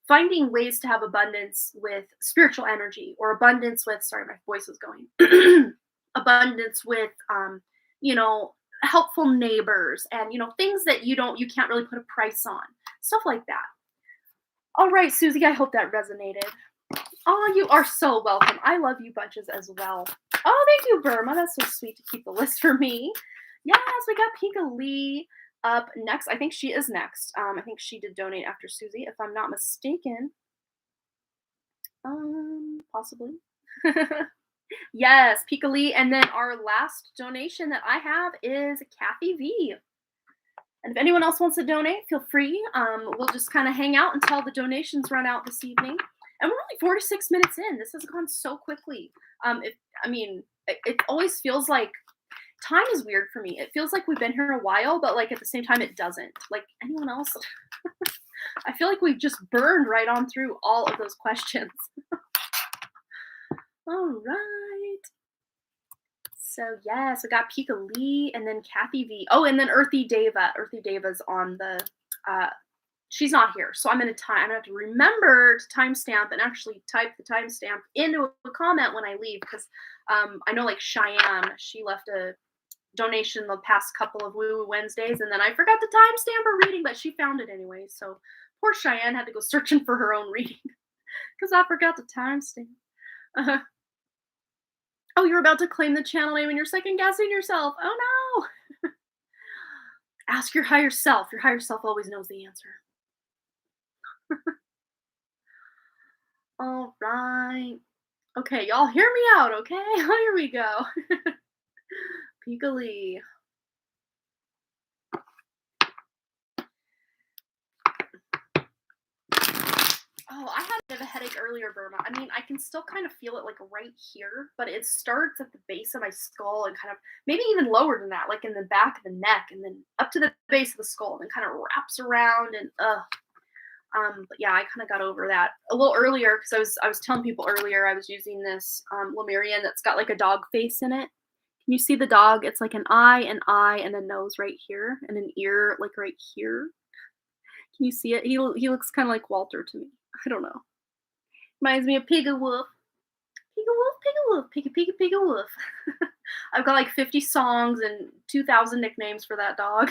finding ways to have abundance with spiritual energy, or abundance with, sorry, my voice is going, abundance with helpful neighbors, and things that you can't really put a price on, stuff like that. All right, Susie, I hope that resonated. Oh, you are so welcome. I love you bunches as well. Oh, thank you, Burma. That's so sweet to keep the list for me. Yes, we got Pika Lee up next. I think she is next. I think she did donate after Susie, if I'm not mistaken. Possibly. Yes, Pika Lee. And then our last donation that I have is Kathy V. And if anyone else wants to donate, feel free. We'll just kind of hang out until the donations run out this evening. And we're only 46 minutes in. This has gone so quickly. It always feels like time is weird for me. It feels like we've been here a while, but like at the same time, it doesn't. Like anyone else, I feel like we've just burned right on through all of those questions. All right. So yes, we got Pika Lee, and then Kathy V. Oh, and then Earthy Deva. Earthy Deva's on the. She's not here, so I'm gonna have to remember to timestamp and actually type the timestamp into a comment when I leave, because I know like Cheyenne, she left a donation the past couple of Woo Woo Wednesdays, and then I forgot to timestamp her reading, but she found it anyway. So poor Cheyenne had to go searching for her own reading because I forgot to timestamp. Oh, you're about to claim the channel name and you're second guessing yourself. Oh no. Ask your higher self. Your higher self always knows the answer. All right. Okay, y'all hear me out, okay? Here we go. Pika Lee. Oh, I had a bit of a headache earlier, Burma. I mean, I can still kind of feel it like right here, but it starts at the base of my skull and kind of maybe even lower than that, like in the back of the neck, and then up to the base of the skull, and kind of wraps around, and but yeah, I kind of got over that a little earlier, because I was telling people earlier I was using this Lemurian that's got like a dog face in it. Can you see the dog? It's like an eye, and a nose right here, and an ear like right here. Can you see it? He looks kind of like Walter to me. I don't know. Reminds me of Pigga Wolf. Pigga Wolf, Pigga Wolf, Pigga Pigga Pigga Wolf. I've got like 50 songs and 2,000 nicknames for that dog.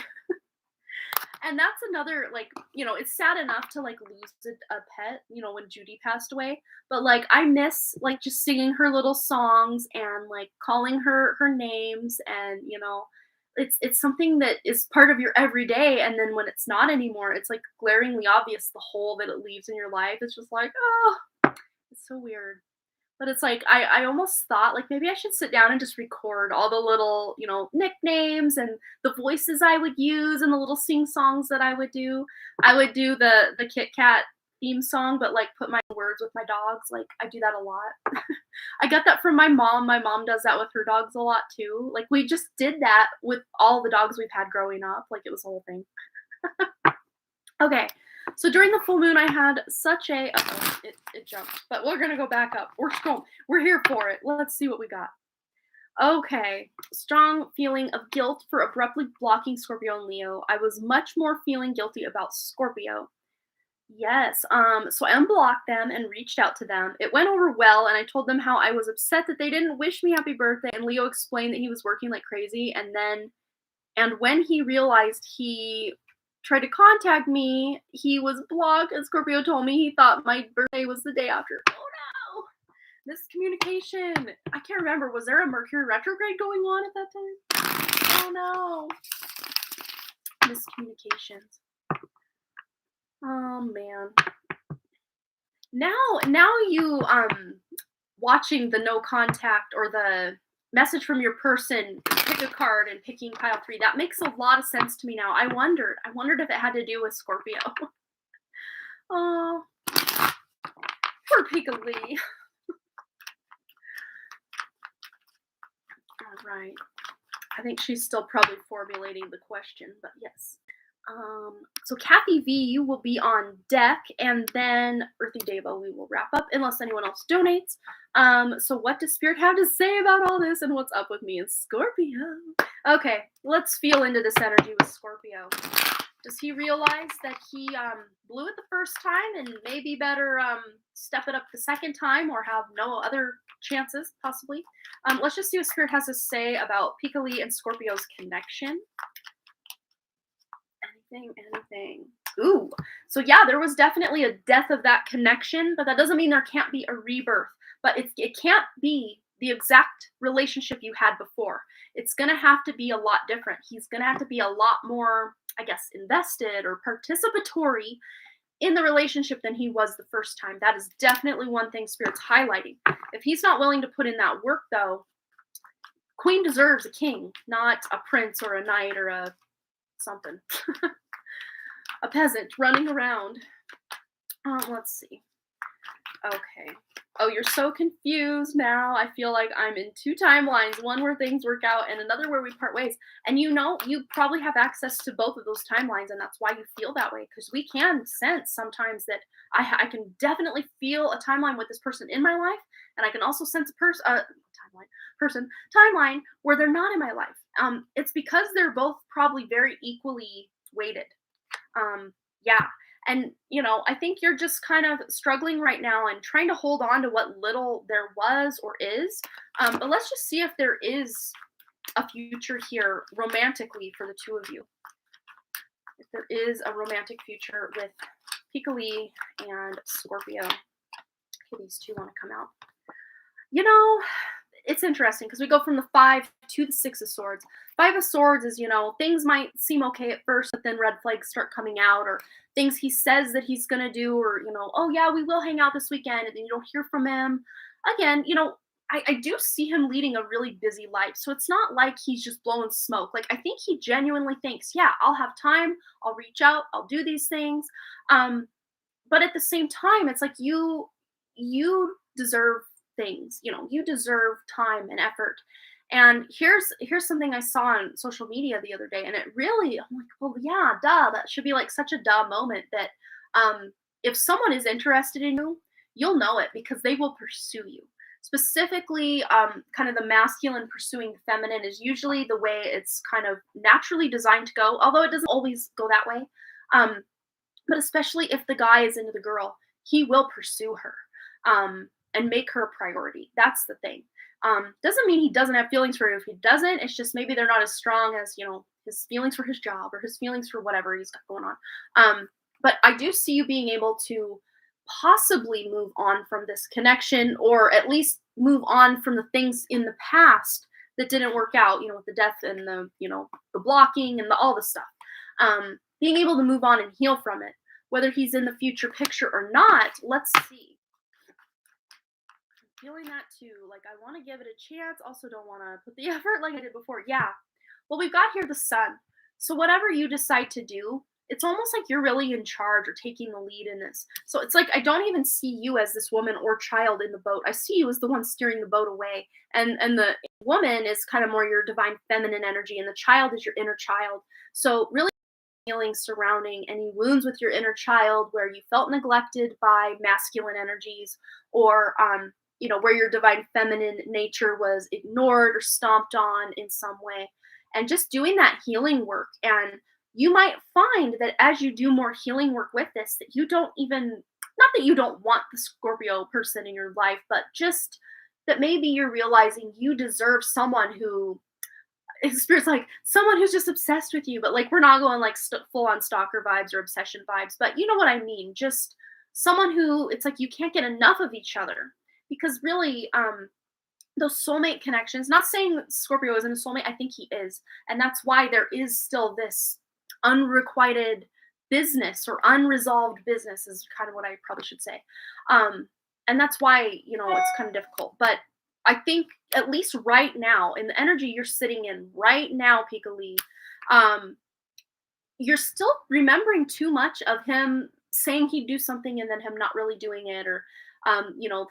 And that's another, like, it's sad enough to like lose a pet, when Judy passed away. But like I miss like just singing her little songs and like calling her names, and it's something that is part of your everyday, and then when it's not anymore, it's like glaringly obvious the hole that it leaves in your life. It's just like, oh, it's so weird. But it's like I almost thought like maybe I should sit down and just record all the little nicknames and the voices I would use and the little sing songs that I would do. I would do the Kit Kat theme song, but like put my words with my dogs. Like I do that a lot. I got that from my mom. My mom does that with her dogs a lot too. Like we just did that with all the dogs we've had growing up. Like it was a whole thing. Okay, so during the full moon I had such a it jumped, but we're gonna go back up. We're here for it. Let's see what we got. Okay. Strong feeling of guilt for abruptly blocking Scorpio and Leo. I was much more feeling guilty about Scorpio. Yes. So I unblocked them and reached out to them. It went over well, and I told them how I was upset that they didn't wish me happy birthday. And Leo explained that he was working like crazy. And when he realized he tried to contact me, he was blocked. And Scorpio told me he thought my birthday was the day after. Oh no! Miscommunication. I can't remember. Was there a Mercury retrograde going on at that time? Oh no. Miscommunications. Oh man. Now you watching the no contact or the message from your person, pick a card and picking pile 3, that makes a lot of sense to me now. I wondered if it had to do with Scorpio. Oh, poor Piccoli. All right. I think she's still probably formulating the question, but yes. So Kathy V, you will be on deck, and then Earthy Deva, we will wrap up unless anyone else donates. So what does Spirit have to say about all this, and what's up with me and Scorpio? Okay, let's feel into this energy with Scorpio. Does he realize that he blew it the first time and maybe better step it up the second time or have no other chances, possibly? Let's just see what Spirit has to say about Piccoli and Scorpio's connection. Anything. Ooh. So yeah, there was definitely a death of that connection, but that doesn't mean there can't be a rebirth. But it can't be the exact relationship you had before. It's going to have to be a lot different. He's going to have to be a lot more, I guess, invested or participatory in the relationship than he was the first time. That is definitely one thing Spirit's highlighting. If he's not willing to put in that work, though, Queen deserves a king, not a prince or a knight or a something. A peasant running around. Let's see. Okay. Oh, you're so confused now. I feel like I'm in 2 timelines, one where things work out and another where we part ways. And you probably have access to both of those timelines, and that's why you feel that way, because we can sense sometimes that I can definitely feel a timeline with this person in my life, and I can also sense a timeline where they're not in my life. It's because they're both probably very equally weighted. Yeah. And, I think you're just kind of struggling right now and trying to hold on to what little there was or is. But let's just see if there is a future here romantically for the two of you. If there is a romantic future with Piccoli and Scorpio. Okay, these two want to come out. It's interesting because we go from the 5 to the 6 of Swords. 5 of Swords is, things might seem okay at first, but then red flags start coming out, or things he says that he's going to do, or, oh yeah, we will hang out this weekend, and then you don't hear from him. Again, I do see him leading a really busy life. So it's not like he's just blowing smoke. Like, I think he genuinely thinks, yeah, I'll have time. I'll reach out. I'll do these things. But at the same time, it's like you deserve things. You deserve time and effort. And here's something I saw on social media the other day, and it really, I'm like, well, yeah, duh, that should be like such a duh moment that if someone is interested in you, you'll know it because they will pursue you. Specifically, kind of the masculine pursuing the feminine is usually the way it's kind of naturally designed to go, although it doesn't always go that way. But especially if the guy is into the girl, he will pursue her and make her a priority. That's the thing. Doesn't mean he doesn't have feelings for her. If he doesn't, it's just maybe they're not as strong as, his feelings for his job or his feelings for whatever he's got going on. But I do see you being able to possibly move on from this connection, or at least move on from the things in the past that didn't work out, with the death and the, the blocking and all the stuff. Being able to move on and heal from it, whether he's in the future picture or not. Let's see. I'm feeling that too. Like, I want to give it a chance. Also don't want to put the effort like I did before. Yeah. Well, we've got here the sun. So whatever you decide to do, it's almost like you're really in charge or taking the lead in this. So it's like, I don't even see you as this woman or child in the boat. I see you as the one steering the boat away. And the woman is kind of more your divine feminine energy, and the child is your inner child. So really feelings surrounding any wounds with your inner child where you felt neglected by masculine energies, or where your divine feminine nature was ignored or stomped on in some way. And just doing that healing work. And you might find that as you do more healing work with this, that you don't even, not that you don't want the Scorpio person in your life, but just that maybe you're realizing you deserve someone who, Spirit's like, someone who's just obsessed with you, but like we're not going like full on stalker vibes or obsession vibes, but you know what I mean. Just someone who it's like you can't get enough of each other, because really, those soulmate connections. Not saying that Scorpio isn't a soulmate. I think he is, and that's why there is still this unrequited business or unresolved business is kind of what I probably should say. And that's why it's kind of difficult, but I think at least right now, in the energy you're sitting in right now, Pika-Lee, you're still remembering too much of him saying he'd do something and then him not really doing it, or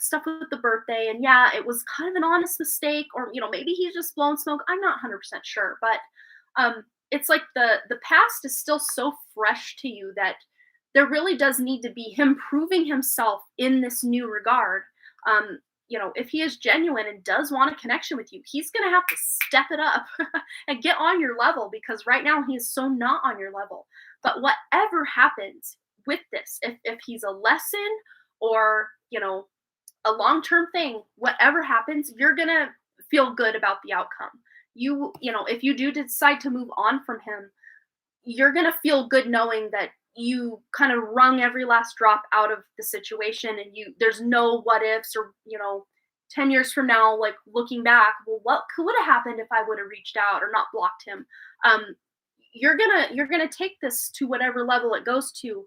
stuff with the birthday. And yeah, it was kind of an honest mistake, or maybe he's just blown smoke. I'm not 100% sure, but it's like the past is still so fresh to you that there really does need to be him proving himself in this new regard. If he is genuine and does want a connection with you, he's going to have to step it up and get on your level, because right now he is so not on your level. But whatever happens with this, if he's a lesson or, a long-term thing, whatever happens, you're going to feel good about the outcome. If you do decide to move on from him, you're going to feel good knowing that you kind of wrung every last drop out of the situation, and there's no what ifs, or 10 years from now, like looking back, well, what would have happened if I would have reached out or not blocked him. You're gonna take this to whatever level it goes to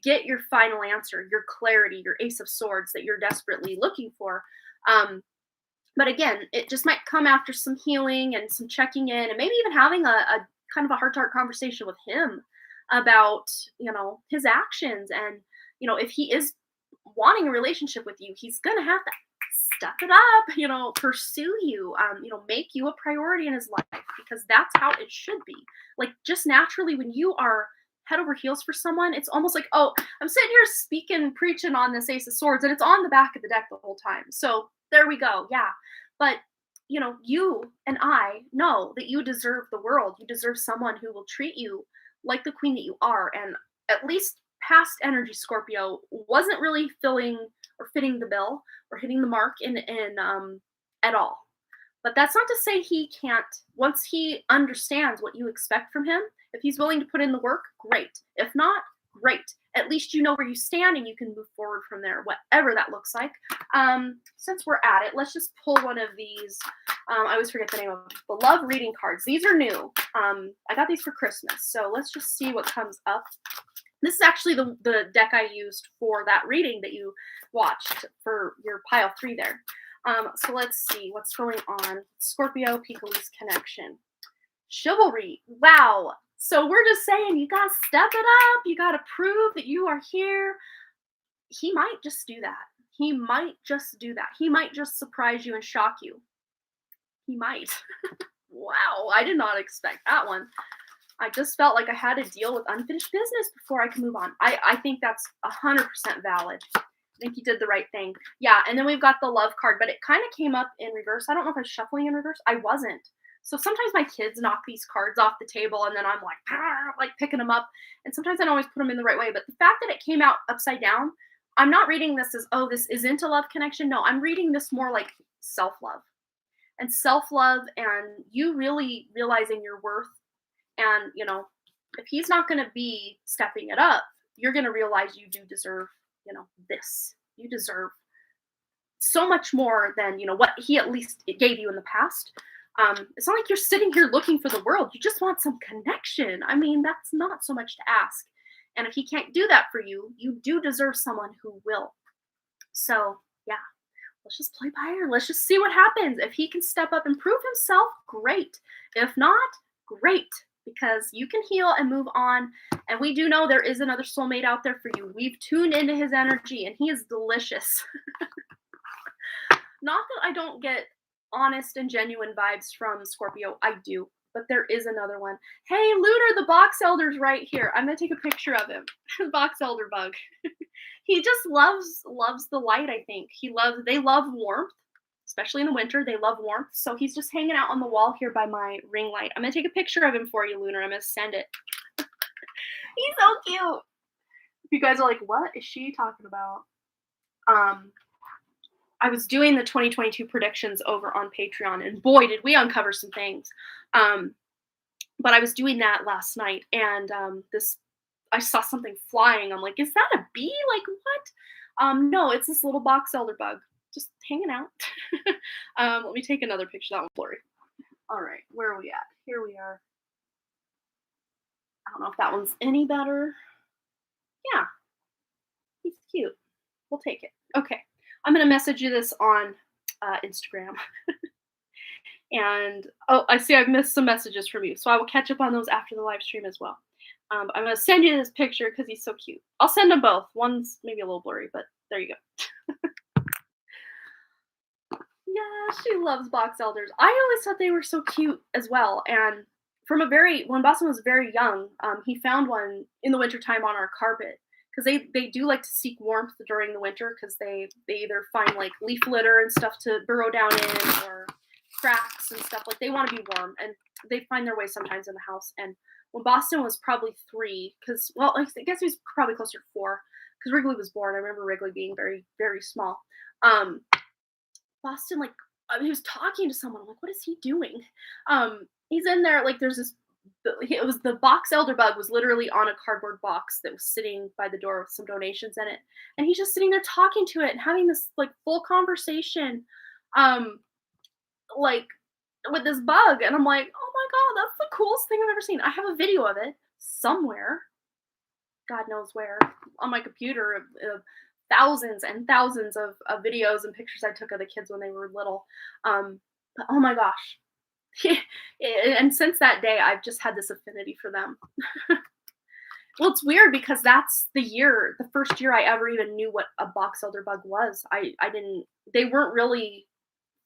get your final answer, your clarity, your Ace of Swords that you're desperately looking for. But again, it just might come after some healing and some checking in, and maybe even having a kind of a heart-to-heart conversation with him about his actions. And if he is wanting a relationship with you, he's gonna have to step it up, pursue you, make you a priority in his life, because that's how it should be. Like, just naturally, when you are head over heels for someone, it's almost like, oh, I'm sitting here speaking, preaching on this Ace of Swords, and it's on the back of the deck the whole time. So there we go. Yeah. But you and I know that you deserve the world. You deserve someone who will treat you like the queen that you are. And at least past energy Scorpio wasn't really filling or fitting the bill or hitting the mark in at all. But that's not to say he can't. Once he understands what you expect from him, if he's willing to put in the work, great. If not, great. At least you know where you stand and you can move forward from there, whatever that looks like. Since we're at it, let's just pull one of these. I always forget the name of them. The love reading cards. These are new. I got these for Christmas. So let's just see what comes up. This is actually the deck I used for that reading that you watched for your pile 3 there. So let's see what's going on. Scorpio, Pika-Lee's connection. Chivalry. Wow. So we're just saying, you got to step it up. You got to prove that you are here. He might just do that. He might just do that. He might just surprise you and shock you. He might. Wow. I did not expect that one. I just felt like I had to deal with unfinished business before I could move on. I think that's 100% valid. I think you did the right thing. Yeah, and then we've got the love card, but it kind of came up in reverse. I don't know if I was shuffling in reverse. I wasn't. So sometimes my kids knock these cards off the table, and then I'm like picking them up. And sometimes I don't always put them in the right way. But the fact that it came out upside down, I'm not reading this as, oh, this isn't a love connection. No, I'm reading this more like self-love. And self-love and you really realizing your worth. And, if he's not going to be stepping it up, you're going to realize you do deserve, this. You deserve so much more than, what he at least gave you in the past. It's not like you're sitting here looking for the world. You just want some connection. I mean, that's not so much to ask. And if he can't do that for you, you do deserve someone who will. So, yeah, let's just play by ear. Let's just see what happens. If he can step up and prove himself, great. If not, great. Because you can heal and move on. And we do know there is another soulmate out there for you. We've tuned into his energy, and he is delicious. Not that I don't get honest and genuine vibes from Scorpio. I do. But there is another one. Hey, Lunar, the box elder's right here. I'm going to take a picture of him. The box elder bug. He just loves the light, I think. They love warmth, especially in the winter. They love warmth. So he's just hanging out on the wall here by my ring light. I'm gonna take a picture of him for you, Lunar. I'm gonna send it. He's so cute. You guys are like, what is she talking about? I was doing the 2022 predictions over on Patreon, and boy, did we uncover some things. But I was doing that last night, and I saw something flying. I'm like, is that a bee? Like, what? No, it's this little box elder bug just hanging out. Let me take another picture. That one's blurry. All right, where are we at? Here we are. I don't know if that one's any better. Yeah, he's cute. We'll take it. Okay, I'm gonna message you this on Instagram. And I see I've missed some messages from you, so I will catch up on those after the live stream as well. I'm gonna send you this picture because he's so cute. I'll send them both. One's maybe a little blurry, but there you go. Yeah, she loves box elders. I always thought they were so cute as well. And when Boston was very young, he found one in the wintertime on our carpet because they do like to seek warmth during the winter because they either find like leaf litter and stuff to burrow down in or cracks and stuff. Like they want to be warm and they find their way sometimes in the house. And when Boston was probably 3, because I guess he was probably closer to 4 because Wrigley was born. I remember Wrigley being very, very small. Boston, like, he was talking to someone. I'm like, what is he doing? He's in there, like, it was the box elder bug was literally on a cardboard box that was sitting by the door with some donations in it. And he's just sitting there talking to it and having this, like, full conversation, like, with this bug. And I'm like, oh my God, that's the coolest thing I've ever seen. I have a video of it somewhere. God knows where. On my computer of thousands and thousands of videos and pictures I took of the kids when they were little. But oh my gosh. And since that day, I've just had this affinity for them. Well, it's weird because that's the first year I ever even knew what a box elder bug was. They weren't really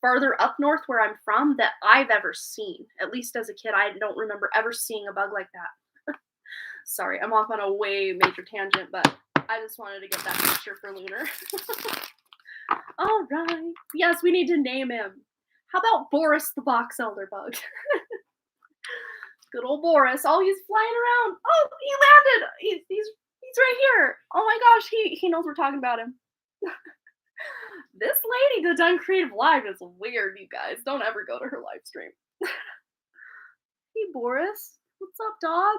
farther up north where I'm from that I've ever seen. At least as a kid, I don't remember ever seeing a bug like that. Sorry, I'm off on a way major tangent, but I just wanted to get that picture for Lunar. All right. Yes, we need to name him. How about Boris the box elder bug? Good old Boris. Oh, he's flying around. Oh, he landed. He's right here. Oh my gosh, he knows we're talking about him. This lady that done creative live is weird, you guys. Don't ever go to her live stream. Hey, Boris. What's up, dog?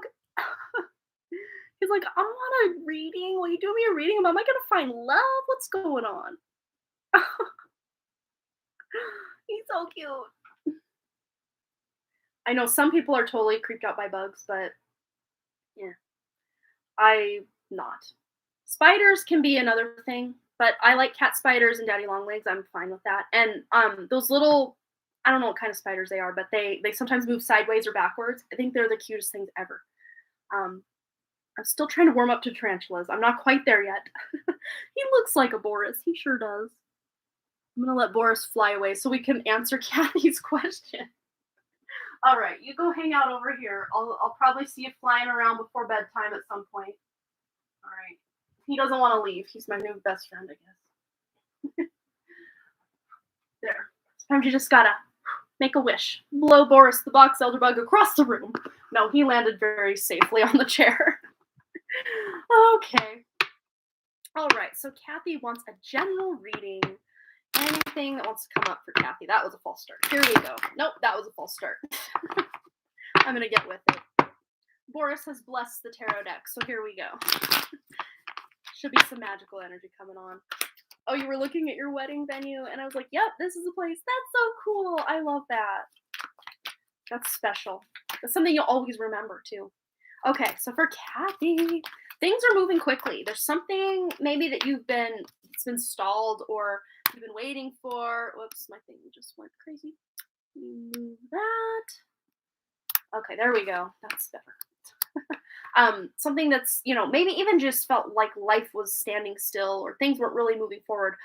He's like, I want a reading. Will you do me a reading? Am I going to find love? What's going on? He's so cute. I know some people are totally creeped out by bugs, but yeah, I'm not. Spiders can be another thing, but I like cat spiders and daddy long legs. I'm fine with that. And those little, I don't know what kind of spiders they are, but they sometimes move sideways or backwards. I think they're the cutest things ever. I'm still trying to warm up to tarantulas. I'm not quite there yet. He looks like a Boris. He sure does. I'm going to let Boris fly away so we can answer Kathy's question. All right, you go hang out over here. I'll probably see you flying around before bedtime at some point. All right. He doesn't want to leave. He's my new best friend, I guess. There. Sometimes you just gotta make a wish. Blow Boris the box elder bug across the room. No, he landed very safely on the chair. Okay. All right, so Kathy wants a general reading. Anything that wants to come up for Kathy. That was a false start. Here we go. Nope, that was a false start. I'm going to get with it. Boris has blessed the tarot deck, so here we go. Should be some magical energy coming on. Oh, you were looking at your wedding venue, and I was like, yep, this is the place. That's so cool. I love that. That's special. That's something you'll always remember, too. Okay, so for Kathy, things are moving quickly. There's something maybe that it's been stalled or you've been waiting for. Whoops, my thing just went crazy. Move that. Okay, there we go. That's better. Something that's, maybe even just felt like life was standing still or things weren't really moving forward.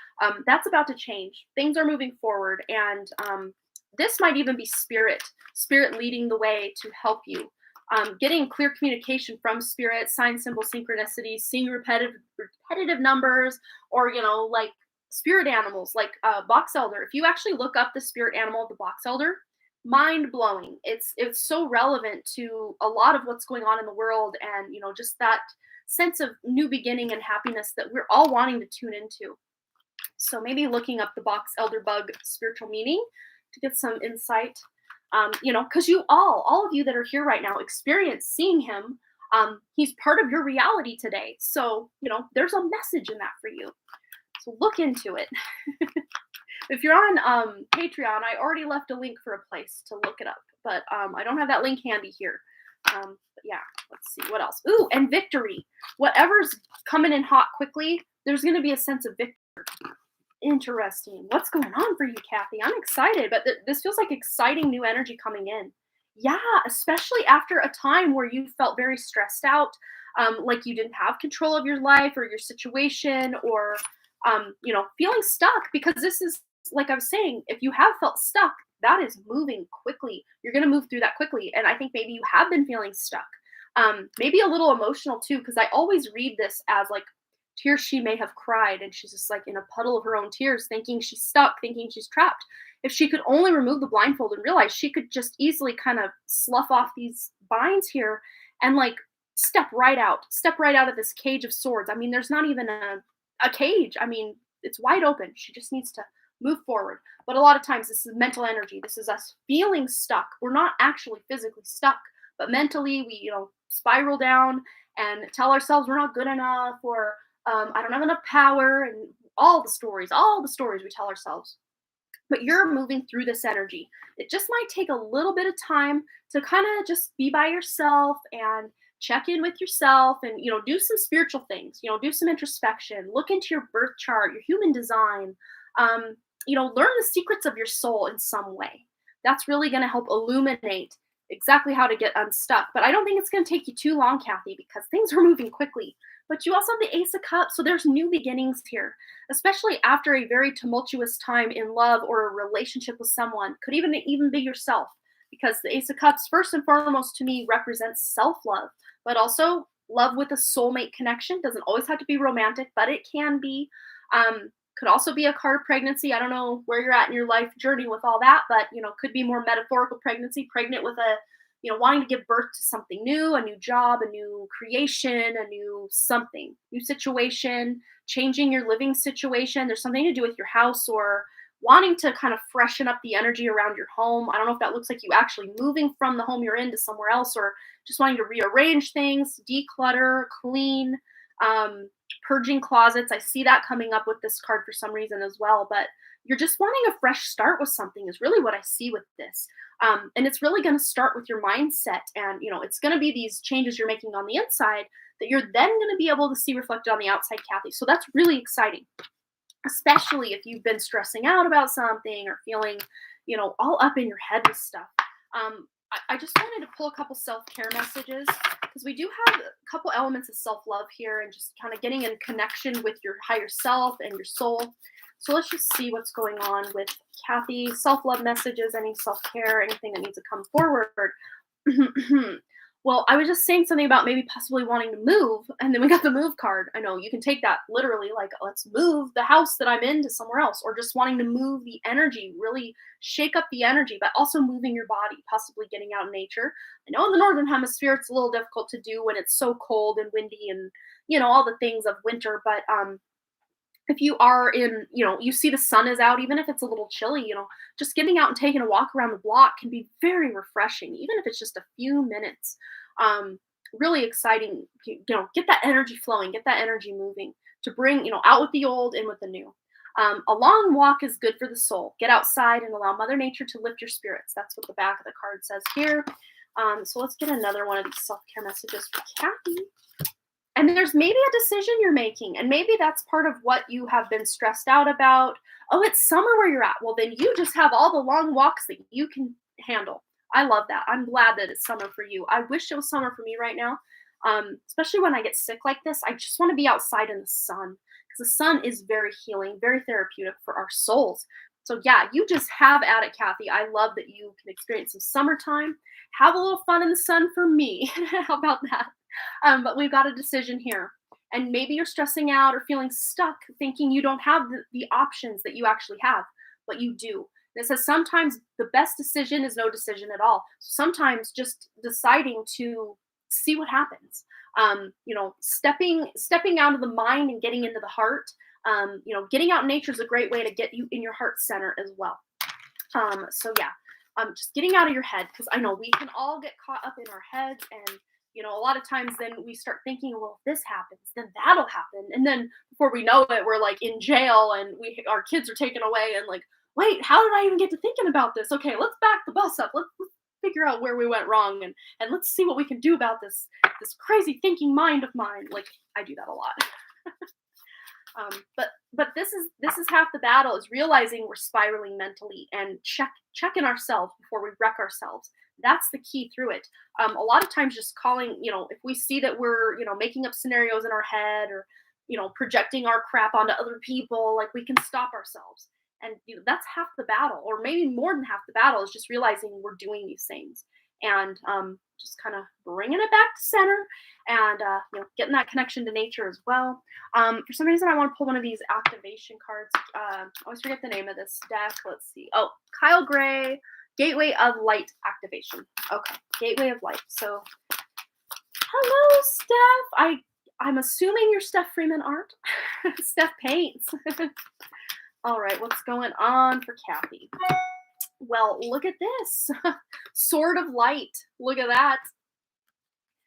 That's about to change. Things are moving forward, and this might even be spirit leading the way to help you. getting clear communication from spirit, sign, symbol, synchronicity, seeing repetitive numbers, or like spirit animals, like box elder. If you actually look up the spirit animal of the box elder, mind blowing. It's so relevant to a lot of what's going on in the world, and just that sense of new beginning and happiness that we're all wanting to tune into. So maybe looking up the box elder bug spiritual meaning to get some insight. Because all of you that are here right now experience seeing him. He's part of your reality today. So, there's a message in that for you. So look into it. If you're on Patreon, I already left a link for a place to look it up, but I don't have that link handy here. But yeah, let's see what else. Ooh, and victory. Whatever's coming in hot quickly, there's going to be a sense of victory. Interesting. What's going on for you, Kathy? I'm excited, but this feels like exciting new energy coming in. Yeah, especially after a time where you felt very stressed out, like you didn't have control of your life or your situation, or feeling stuck. Because this is, like I was saying, if you have felt stuck, that is moving quickly. You're going to move through that quickly, and I think maybe you have been feeling stuck. Maybe a little emotional too, because I always read this as like tears she may have cried, and she's just like in a puddle of her own tears, thinking she's stuck, thinking she's trapped. If she could only remove the blindfold and realize she could just easily kind of slough off these binds here and like step right out of this cage of swords. I mean, there's not even a cage. I mean, it's wide open. She just needs to move forward. But a lot of times this is mental energy. This is us feeling stuck. We're not actually physically stuck, but mentally we, spiral down and tell ourselves we're not good enough, or I don't have enough power, and all the stories we tell ourselves. But you're moving through this energy. It just might take a little bit of time to kind of just be by yourself and check in with yourself, and do some spiritual things. Do some introspection, look into your birth chart, your human design. Learn the secrets of your soul in some way. That's really going to help illuminate exactly how to get unstuck. But I don't think it's going to take you too long, Kathy, because things are moving quickly. But you also have the Ace of Cups, so there's new beginnings here, especially after a very tumultuous time in love or a relationship with someone. Could even be yourself, because the Ace of Cups, first and foremost, to me, represents self-love, but also love with a soulmate connection. Doesn't always have to be romantic, but it can be. Could also be a card of pregnancy. I don't know where you're at in your life journey with all that, but could be more metaphorical pregnancy, pregnant with a wanting to give birth to something new, a new job, a new creation, a new something, new situation, changing your living situation. There's something to do with your house, or wanting to kind of freshen up the energy around your home. I don't know if that looks like you actually moving from the home you're in to somewhere else, or just wanting to rearrange things, declutter, clean, purging closets. I see that coming up with this card for some reason as well, but you're just wanting a fresh start with something is really what I see with this. And it's really going to start with your mindset. And, it's going to be these changes you're making on the inside that you're then going to be able to see reflected on the outside, Kathy. So that's really exciting, especially if you've been stressing out about something or feeling, all up in your head with stuff. I just wanted to pull a couple self-care messages, because we do have a couple elements of self-love here, and just kind of getting in connection with your higher self and your soul. So let's just see what's going on with Kathy. Self-love messages, any self-care, anything that needs to come forward. Well, I was just saying something about maybe possibly wanting to move, and then we got the move card. I know you can take that literally, like, let's move the house that I'm in to somewhere else, or just wanting to move the energy, really shake up the energy, but also moving your body, possibly getting out in nature. I know in the Northern Hemisphere, it's a little difficult to do when it's so cold and windy and, all the things of winter, but if you are in, you see the sun is out, even if it's a little chilly, just getting out and taking a walk around the block can be very refreshing, even if it's just a few minutes. Really exciting, get that energy flowing, get that energy moving to bring, out with the old, in with the new. A long walk is good for the soul. Get outside and allow Mother Nature to lift your spirits. That's what the back of the card says here. So let's get another one of these self-care messages for Kathy. And there's maybe a decision you're making, and maybe that's part of what you have been stressed out about. Oh, it's summer where you're at. Well, then you just have all the long walks that you can handle. I love that. I'm glad that it's summer for you. I wish it was summer for me right now, especially when I get sick like this. I just want to be outside in the sun, because the sun is very healing, very therapeutic for our souls. So yeah, you just have at it, Kathy. I love that you can experience some summertime. have a little fun in the sun for me. How about that? But we've got a decision here. And maybe you're stressing out or feeling stuck, thinking you don't have the options that you actually have, but you do. And it says sometimes the best decision is no decision at all. Sometimes just deciding to see what happens. Stepping out of the mind and getting into the heart. Getting out in nature is a great way to get you in your heart center as well. Just getting out of your head, because I know we can all get caught up in our heads, and a lot of times then we start thinking, well, if this happens, then that'll happen, and then before we know it, we're like in jail, and our kids are taken away, and like, wait, how did I even get to thinking about this? Okay, let's back the bus up. Let's figure out where we went wrong, and let's see what we can do about this crazy thinking mind of mine. Like, I do that a lot. But this is half the battle, is realizing we're spiraling mentally and checking ourselves before we wreck ourselves. That's the key through it. A lot of times just calling, if we see that we're, making up scenarios in our head, or, projecting our crap onto other people, like, we can stop ourselves. And that's half the battle, or maybe more than half the battle, is just realizing we're doing these things, and just kind of bringing it back to center, and getting that connection to nature as well. For some reason, I want to pull one of these activation cards. I always forget the name of this deck. Let's see. Oh, Kyle Gray, Gateway of Light activation. Okay, Gateway of Light. So, hello, Steph. I'm assuming you're Steph Freeman art. Steph paints. All right, what's going on for Kathy? Well, look at this. Sword of Light. Look at that.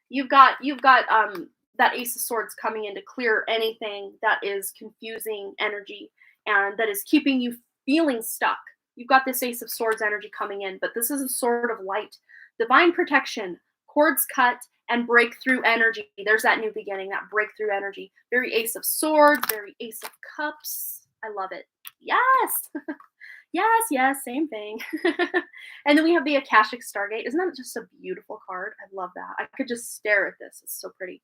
You've got that Ace of Swords coming in to clear anything that is confusing energy and that is keeping you feeling stuck. You've got this Ace of Swords energy coming in, but this is a Sword of Light. Divine protection, cords cut, and breakthrough energy. There's that new beginning, that breakthrough energy. Very Ace of Swords, very Ace of Cups. I love it. Yes. yes, same thing. And then we have the Akashic Stargate. Isn't that just a beautiful card? I love that. I could just stare at this. It's so pretty.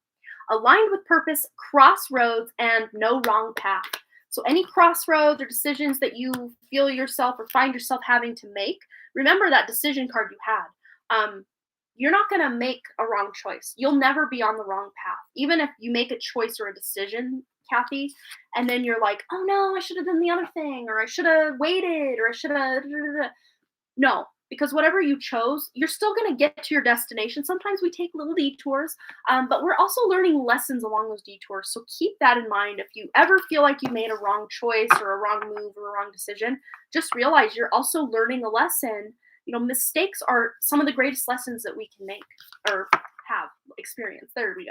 Aligned with purpose, crossroads, and no wrong path. So any crossroads or decisions that you feel yourself or find yourself having to make, remember that decision card you had. You're not going to make a wrong choice. You'll never be on the wrong path. Even if you make a choice or a decision, Kathy, and then you're like, oh no, I should have done the other thing, or I should have waited, or I should have. No, because whatever you chose, you're still going to get to your destination. Sometimes we take little detours, but we're also learning lessons along those detours. So keep that in mind. If you ever feel like you made a wrong choice or a wrong move or a wrong decision, just realize you're also learning a lesson. Mistakes are some of the greatest lessons that we can make or have experience. There we go.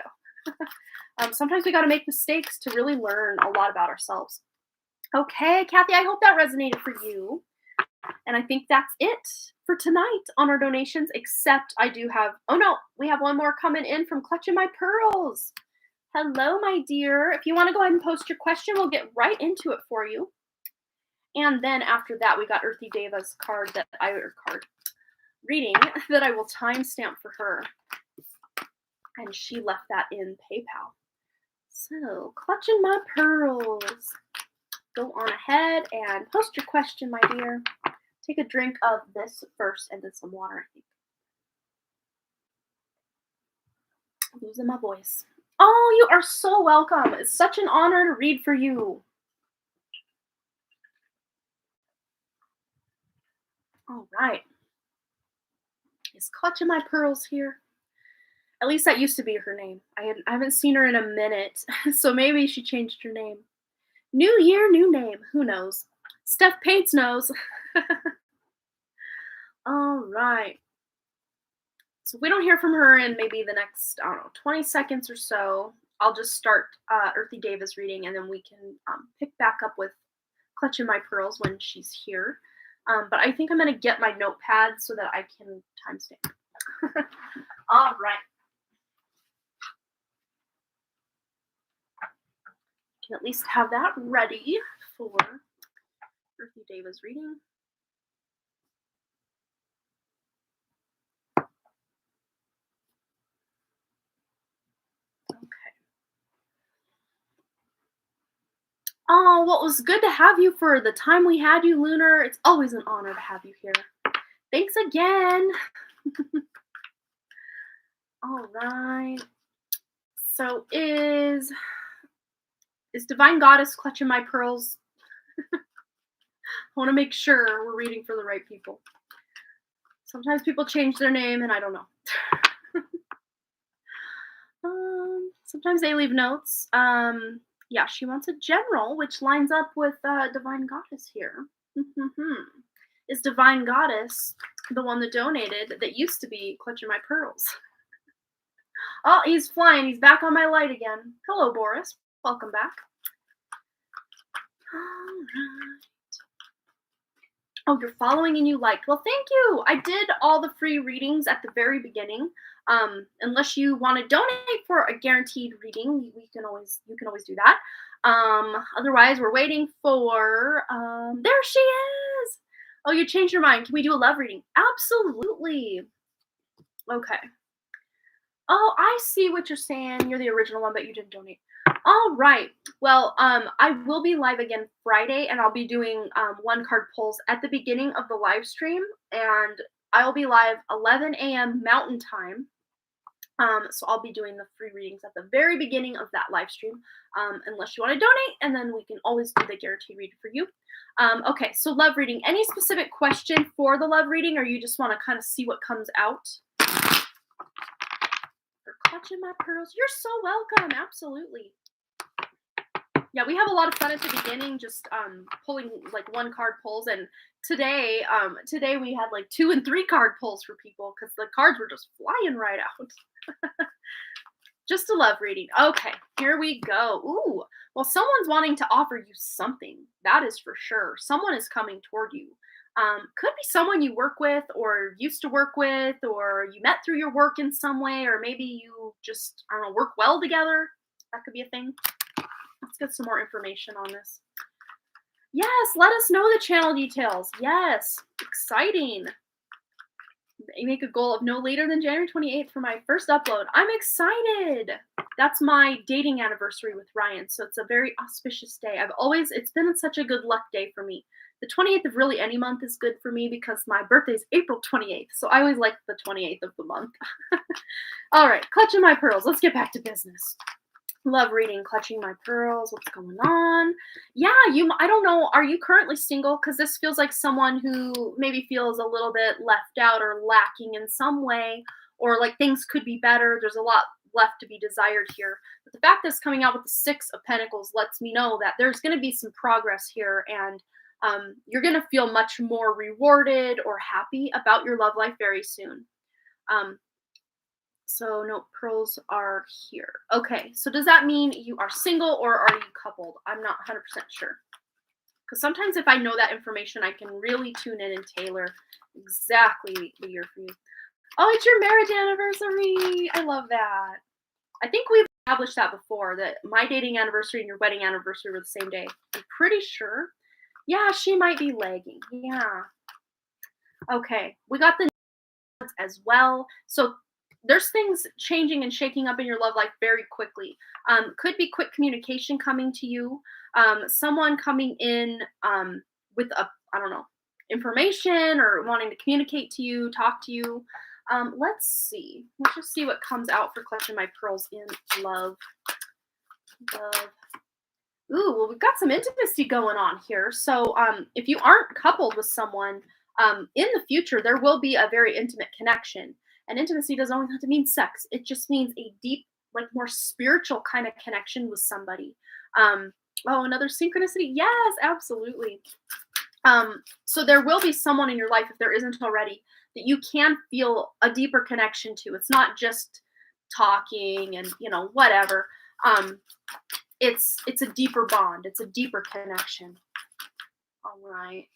Sometimes we got to make mistakes to really learn a lot about ourselves. Okay, Kathy, I hope that resonated for you. And I think that's it for tonight on our donations, except I do have, oh no, we have one more coming in from Clutching My Pearls. Hello, my dear. If you want to go ahead and post your question, we'll get right into it for you. And then after that, we got Earthy Deva's reading that I will timestamp for her. And she left that in PayPal. So, Clutching My Pearls. Go on ahead and post your question, my dear. Take a drink of this first and then some water, I think. I'm losing my voice. Oh, you are so welcome. It's such an honor to read for you. All right. Is Clutching My Pearls here? At least that used to be her name. I haven't seen her in a minute, so maybe she changed her name. New year, new name. Who knows? Steph Pates knows. All right. So if we don't hear from her in maybe the next, 20 seconds or so, I'll just start Earthy Deva's reading, and then we can pick back up with Clutching My Pearls when she's here. But I think I'm going to get my notepad so that I can timestamp. All right. Can at least have that ready for Earthy Deva's reading. Okay. Oh, well, it was good to have you for the time we had you, Lunar. It's always an honor to have you here. Thanks again. All right. So is Divine Goddess clutching my pearls? I want to make sure we're reading for the right people. Sometimes people change their name and I don't know. Sometimes they leave notes. Yeah, she wants a general, which lines up with Divine Goddess here. Is Divine Goddess the one that donated that used to be clutching my pearls? Oh, he's flying. He's back on my light again. Hello, Boris. Welcome back. All right. Oh, you're following and you liked. Well, thank you. I did all the free readings at the very beginning. Unless you want to donate for a guaranteed reading, you can always do that. Otherwise, we're waiting for. There she is. Oh, you changed your mind. Can we do a love reading? Absolutely. Okay. Oh, I see what you're saying. You're the original one, but you didn't donate. All right. Well, I will be live again Friday, and I'll be doing one card pulls at the beginning of the live stream, and I'll be live 11 a.m. Mountain Time. So I'll be doing the free readings at the very beginning of that live stream, unless you want to donate, and then we can always do the guarantee read for you. Okay, so love reading. Any specific question for the love reading, or you just want to kind of see what comes out? For clutching my pearls, you're so welcome. Absolutely. Yeah, we have a lot of fun at the beginning, just pulling like one card pulls, and today we had like 2 and 3 card pulls for people because the cards were just flying right out. Just a love reading. Okay, here we go. Ooh, well, someone's wanting to offer you something. That is for sure. Someone is coming toward you. Could be someone you work with or used to work with, or you met through your work in some way, or maybe you just, I don't know, work well together. That could be a thing. Let's get some more information on this. Yes, let us know the channel details. Yes, exciting. I make a goal of no later than January 28th for my first upload. I'm excited. That's my dating anniversary with Ryan, so it's a very auspicious day. It's been such a good luck day for me. The 28th of really any month is good for me because my birthday is April 28th, so I always like the 28th of the month. All right, clutching my pearls. Let's get back to business. Love reading, clutching my pearls. What's going on? Yeah, I don't know. Are you currently single? Because this feels like someone who maybe feels a little bit left out or lacking in some way, or like things could be better. There's a lot left to be desired here. But the fact that it's coming out with the 6 of Pentacles lets me know that there's going to be some progress here, and you're going to feel much more rewarded or happy about your love life very soon. So no, pearls are here. Okay, so does that mean you are single or are you coupled? I'm not 100% sure. Because sometimes if I know that information, I can really tune in and tailor exactly the year for you. Oh, it's your marriage anniversary. I love that. I think we've established that before, that my dating anniversary and your wedding anniversary were the same day. I'm pretty sure. Yeah, she might be lagging. Yeah. Okay, we got the as well. So there's things changing and shaking up in your love life very quickly. Could be quick communication coming to you. Someone coming in with I don't know, information or wanting to communicate to you, talk to you. Let's see. Let's just see what comes out for clutching my pearls in love. Ooh, well, we've got some intimacy going on here. So if you aren't coupled with someone, in the future, there will be a very intimate connection. And intimacy doesn't always have to mean sex. It just means a deep, like more spiritual kind of connection with somebody. Oh, another synchronicity? Yes, absolutely. So there will be someone in your life, if there isn't already, that you can feel a deeper connection to. It's not just talking and, whatever. It's a deeper bond. It's a deeper connection. All right.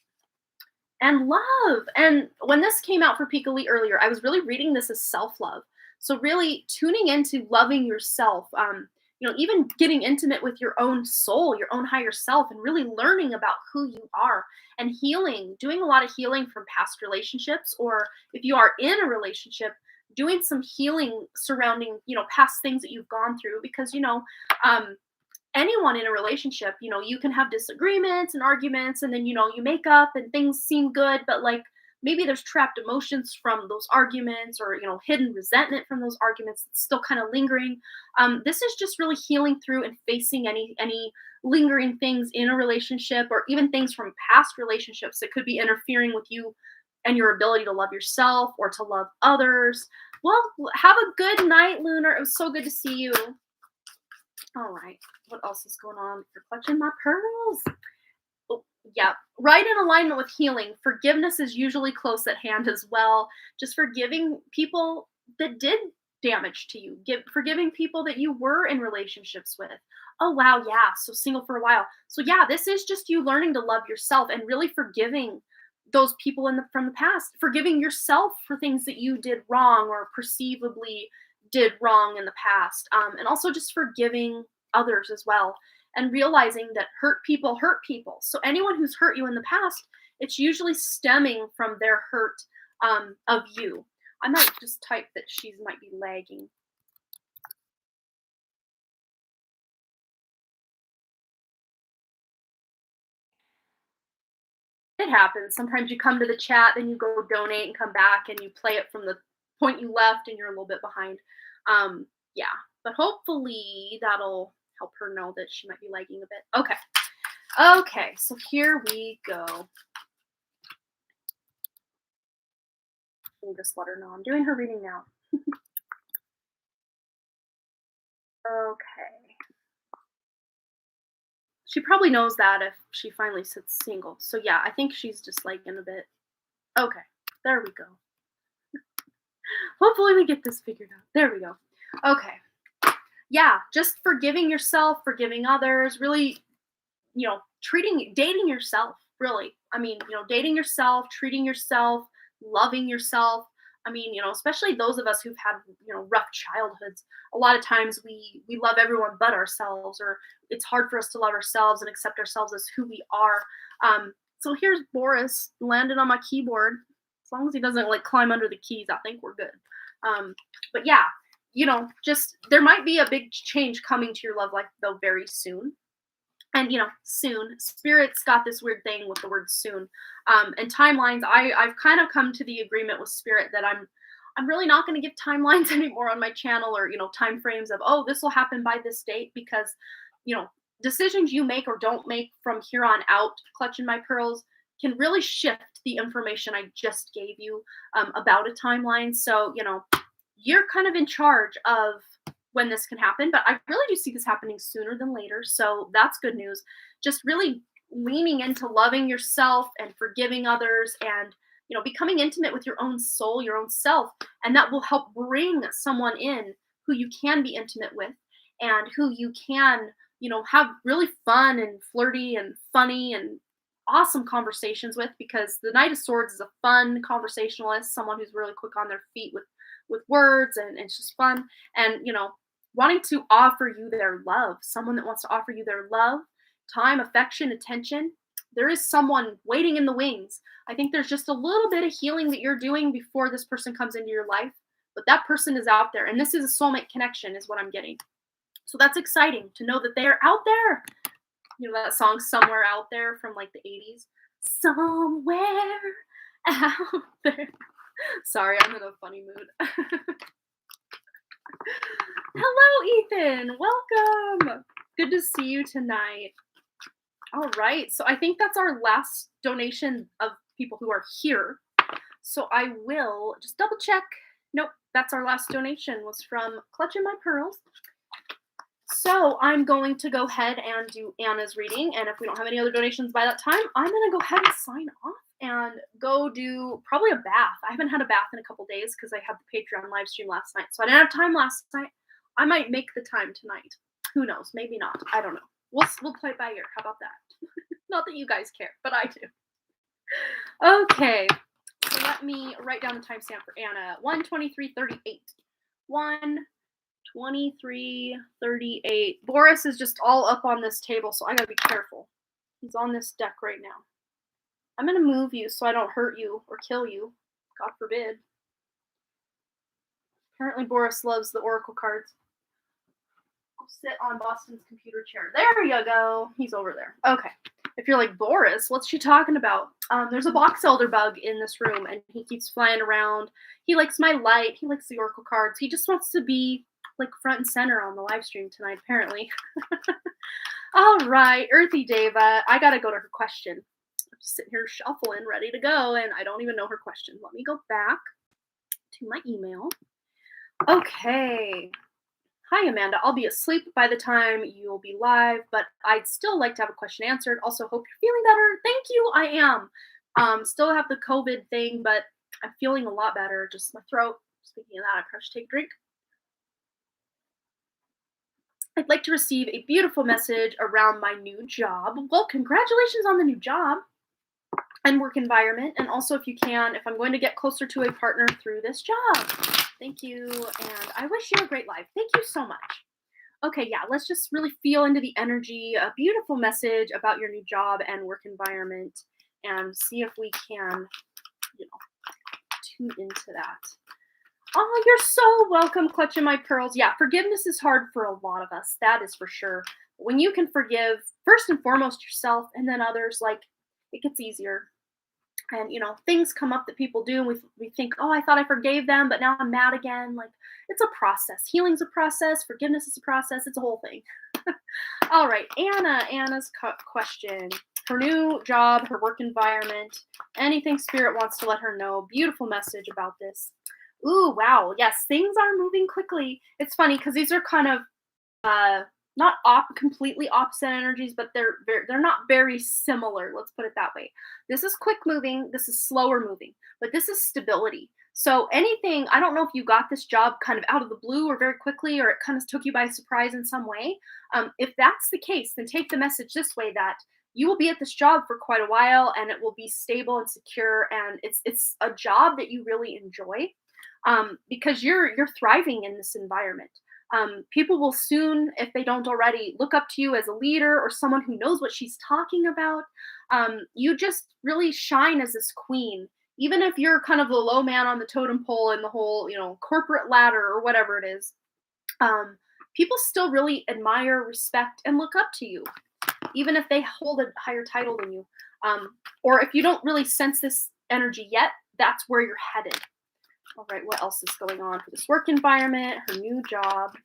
And love. And when this came out for Pikali earlier, I was really reading this as self-love. So really tuning into loving yourself, even getting intimate with your own soul, your own higher self, and really learning about who you are and healing, doing a lot of healing from past relationships, or if you are in a relationship, doing some healing surrounding, past things that you've gone through, because, anyone in a relationship, you can have disagreements and arguments, and then, you make up and things seem good, but like maybe there's trapped emotions from those arguments, or hidden resentment from those arguments that's still kind of lingering. This is just really healing through and facing any lingering things in a relationship, or even things from past relationships that could be interfering with you and your ability to love yourself or to love others. Well, have a good night, Lunar. It was so good to see you. All right, what else is going on? You're clutching my pearls. Oh, yeah, right in alignment with healing. Forgiveness is usually close at hand as well. Just forgiving people that did damage to you. Forgiving people that you were in relationships with. Oh wow, yeah. So single for a while. So yeah, this is just you learning to love yourself and really forgiving those people from the past. Forgiving yourself for things that you did wrong or perceivably did wrong in the past. And also just forgiving others as well, and realizing that hurt people hurt people. So anyone who's hurt you in the past, it's usually stemming from their hurt of you. I might just type that she might be lagging. It happens. Sometimes you come to the chat, then you go donate and come back and you play it from the point you left and you're a little bit behind. Yeah, but hopefully that'll help her know that she might be lagging a bit. Okay. Okay, so here we go. We'll just let her know. I'm doing her reading now. Okay. She probably knows that if she finally sits single. So yeah, I think she's just lagging a bit. Okay, there we go. Hopefully we get this figured out. There we go. Okay. Yeah, just forgiving yourself, forgiving others, really, dating yourself, really. I mean, dating yourself, treating yourself, loving yourself. I mean, especially those of us who've had, rough childhoods. A lot of times we love everyone but ourselves, or it's hard for us to love ourselves and accept ourselves as who we are. So here's Boris landed on my keyboard. As long as he doesn't like climb under the keys, I think we're good. But yeah, just there might be a big change coming to your love life though very soon. And soon. Spirit's got this weird thing with the word soon. And timelines, I've kind of come to the agreement with Spirit that I'm really not going to give timelines anymore on my channel, or time frames of, oh, this will happen by this date, because decisions you make or don't make from here on out, clutching my pearls, can really shift the information I just gave you about a timeline. So you're kind of in charge of when this can happen, but I really do see this happening sooner than later. So that's good news. Just really leaning into loving yourself and forgiving others, and becoming intimate with your own soul, your own self, and that will help bring someone in who you can be intimate with, and who you can have really fun and flirty and funny and awesome conversations with, because the Knight of Swords is a fun conversationalist, someone who's really quick on their feet with words, and it's just fun. And wanting to offer you their love, someone that wants to offer you their love, time, affection, attention. There is someone waiting in the wings. I think there's just a little bit of healing that you're doing before this person comes into your life, but that person is out there, and this is a soulmate connection is what I'm getting. So that's exciting to know that they're out there. That song Somewhere Out There from like the 80s. Somewhere out there. Sorry, I'm in a funny mood. Hello, Ethan. Welcome. Good to see you tonight. All right. So I think that's our last donation of people who are here. So I will just double check. Nope, that's our last donation was from Clutching My Pearls. So I'm going to go ahead and do Anna's reading. And if we don't have any other donations by that time, I'm going to go ahead and sign off and go do probably a bath. I haven't had a bath in a couple days because I had the Patreon live stream last night. So I didn't have time last night. I might make the time tonight. Who knows? Maybe not. I don't know. We'll play it by ear. How about that? Not that you guys care, but I do. Okay. So let me write down the timestamp for Anna. 1:23:38. 1:23:38. Boris is just all up on this table, so I gotta be careful. He's on this deck right now. I'm gonna move you so I don't hurt you or kill you. God forbid. Apparently Boris loves the oracle cards. I'll sit on Boston's computer chair. There you go. He's over there. Okay. If you're like, Boris, what's she talking about? There's a box elder bug in this room and he keeps flying around. He likes my light. He likes the oracle cards. He just wants to be like front and center on the live stream tonight, apparently. All right, Earthy Deva. I got to go to her question. I'm just sitting here shuffling, ready to go, and I don't even know her question. Let me go back to my email. Okay. Hi, Amanda. I'll be asleep by the time you'll be live, but I'd still like to have a question answered. Also, hope you're feeling better. Thank you. I am. Still have the COVID thing, but I'm feeling a lot better. Just my throat. Speaking of that, I probably should take a drink. I'd like to receive a beautiful message around my new job. Well, congratulations on the new job and work environment. And also, if you can, if I'm going to get closer to a partner through this job. Thank you. And I wish you a great life. Thank you so much. Okay, yeah, let's just really feel into the energy, a beautiful message about your new job and work environment, and see if we can, tune into that. Oh, you're so welcome, clutching my pearls. Yeah, forgiveness is hard for a lot of us. That is for sure. When you can forgive, first and foremost yourself, and then others, like, it gets easier. And, things come up that people do, and we think, oh, I thought I forgave them, but now I'm mad again. Like, it's a process. Healing's a process. Forgiveness is a process. It's a whole thing. All right, Anna's question. Her new job, her work environment, anything Spirit wants to let her know. Beautiful message about this. Ooh, wow. Yes, things are moving quickly. It's funny because these are kind of not completely opposite energies, but they're not very similar. Let's put it that way. This is quick moving. This is slower moving, but this is stability. So anything, I don't know if you got this job kind of out of the blue or very quickly, or it kind of took you by surprise in some way. If that's the case, then take the message this way, that you will be at this job for quite a while, and it will be stable and secure, and it's a job that you really enjoy, because you're thriving in this environment. People will soon, if they don't already, look up to you as a leader or someone who knows what she's talking about. You just really shine as this queen. Even if you're kind of the low man on the totem pole in the whole, corporate ladder or whatever it is, people still really admire, respect, and look up to you, even if they hold a higher title than you. Or if you don't really sense this energy yet, that's where you're headed. All right, what else is going on for this work environment, her new job?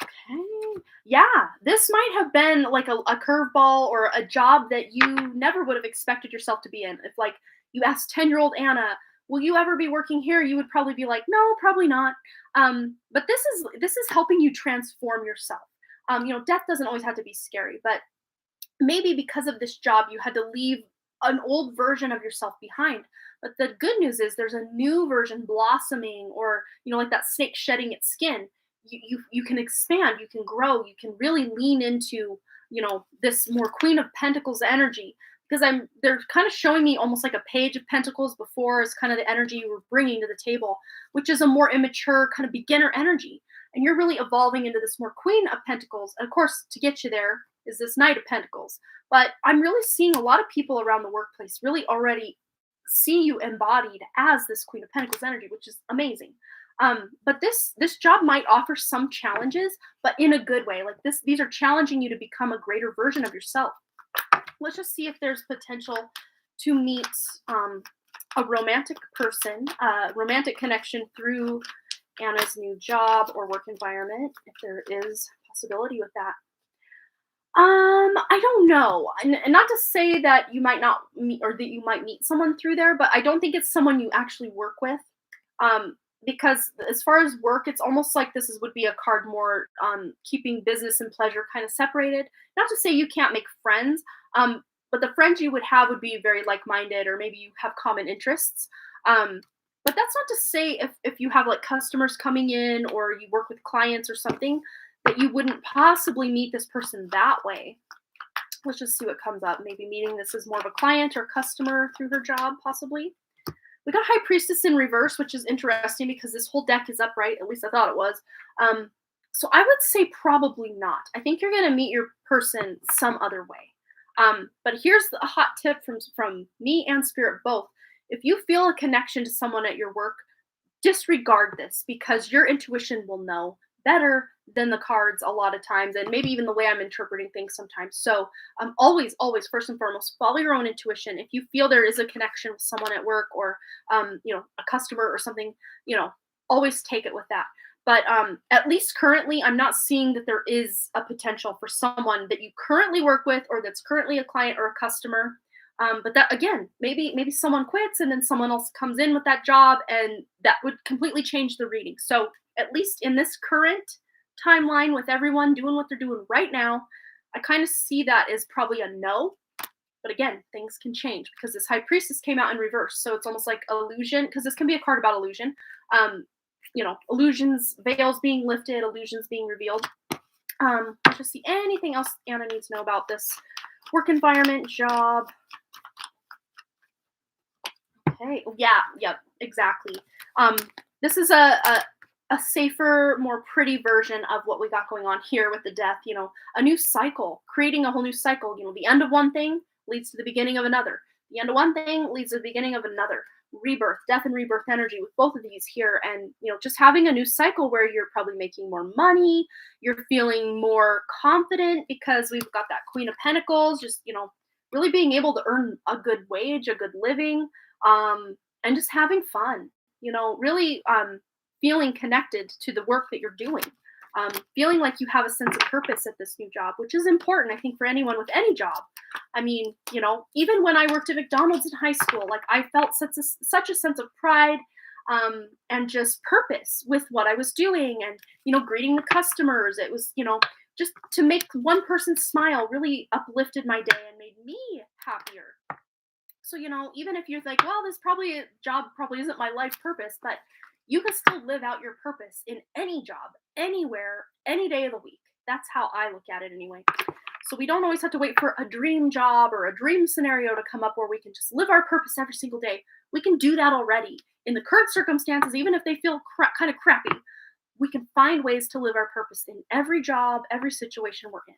Okay. Yeah, this might have been like a curveball or a job that you never would have expected yourself to be in. If like you asked 10-year-old Anna, will you ever be working here? You would probably be like, no, probably not. But this is helping you transform yourself. Death doesn't always have to be scary, but maybe because of this job, you had to leave an old version of yourself behind. But the good news is there's a new version blossoming, or, like that snake shedding its skin. You can expand, you can grow, you can really lean into, this more Queen of Pentacles energy, because they're kind of showing me almost like a Page of Pentacles before is kind of the energy you were bringing to the table, which is a more immature kind of beginner energy. And you're really evolving into this more Queen of Pentacles. And of course, to get you there is this Knight of Pentacles. But I'm really seeing a lot of people around the workplace really already see you embodied as this Queen of Pentacles energy, which is amazing. But this job might offer some challenges, but in a good way. Like these are challenging you to become a greater version of yourself. Let's just see if there's potential to meet a romantic person, romantic connection through Anna's new job or work environment, if there is possibility with that. I don't know. And not to say that you might not meet, or that you might meet someone through there, but I don't think it's someone you actually work with. Because as far as work, it's almost like would be a card more keeping business and pleasure kind of separated. Not to say you can't make friends, but the friends you would have would be very like-minded, or maybe you have common interests. But that's not to say if you have like customers coming in, or you work with clients or something, that you wouldn't possibly meet this person that way. Let's just see what comes up. Maybe meeting this as more of a client or customer through her job, possibly. We got High Priestess in reverse, which is interesting because this whole deck is upright. At least I thought it was. So I would say probably not. I think you're going to meet your person some other way. But here's a hot tip from me and Spirit both. If you feel a connection to someone at your work, disregard this, because your intuition will know. better than the cards a lot of times, and maybe even the way I'm interpreting things sometimes. So always, first and foremost, follow your own intuition. If you feel there is a connection with someone at work, or a customer or something, you know, always take it with that. But at least currently, I'm not seeing that there is a potential for someone that you currently work with, or that's currently a client or a customer. But that, again, maybe someone quits and then someone else comes in with that job, and that would completely change the reading. So at least in this current timeline, with everyone doing what they're doing right now, I kind of see that as probably a no. But again, things can change because this high priestess came out in reverse. So it's almost like illusion, because this can be a card about illusion. Illusions, veils being lifted, illusions being revealed. Let's just see anything else Anna needs to know about this work environment, job. Okay. Yeah. Yep. Exactly. This is a safer, more pretty version of what we got going on here with the death. A new cycle, creating a whole new cycle. The end of one thing leads to the beginning of another. The end of one thing leads to the beginning of another. Rebirth, death and rebirth energy with both of these here. And, just having a new cycle where you're probably making more money, you're feeling more confident because we've got that Queen of Pentacles, just, really being able to earn a good wage, a good living, and just having fun, really feeling connected to the work that you're doing, feeling like you have a sense of purpose at this new job, which is important, I think, for anyone with any job. I mean, even when I worked at McDonald's in high school, like, I felt such a sense of pride, and just purpose with what I was doing, and, greeting the customers. It was, just to make one person smile really uplifted my day and made me happier. So, even if you're like, well, this job probably isn't my life purpose, but you can still live out your purpose in any job, anywhere, any day of the week. That's how I look at it anyway. So we don't always have to wait for a dream job or a dream scenario to come up where we can just live our purpose every single day. We can do that already. In the current circumstances, even if they feel kind of crappy, we can find ways to live our purpose in every job, every situation we're in.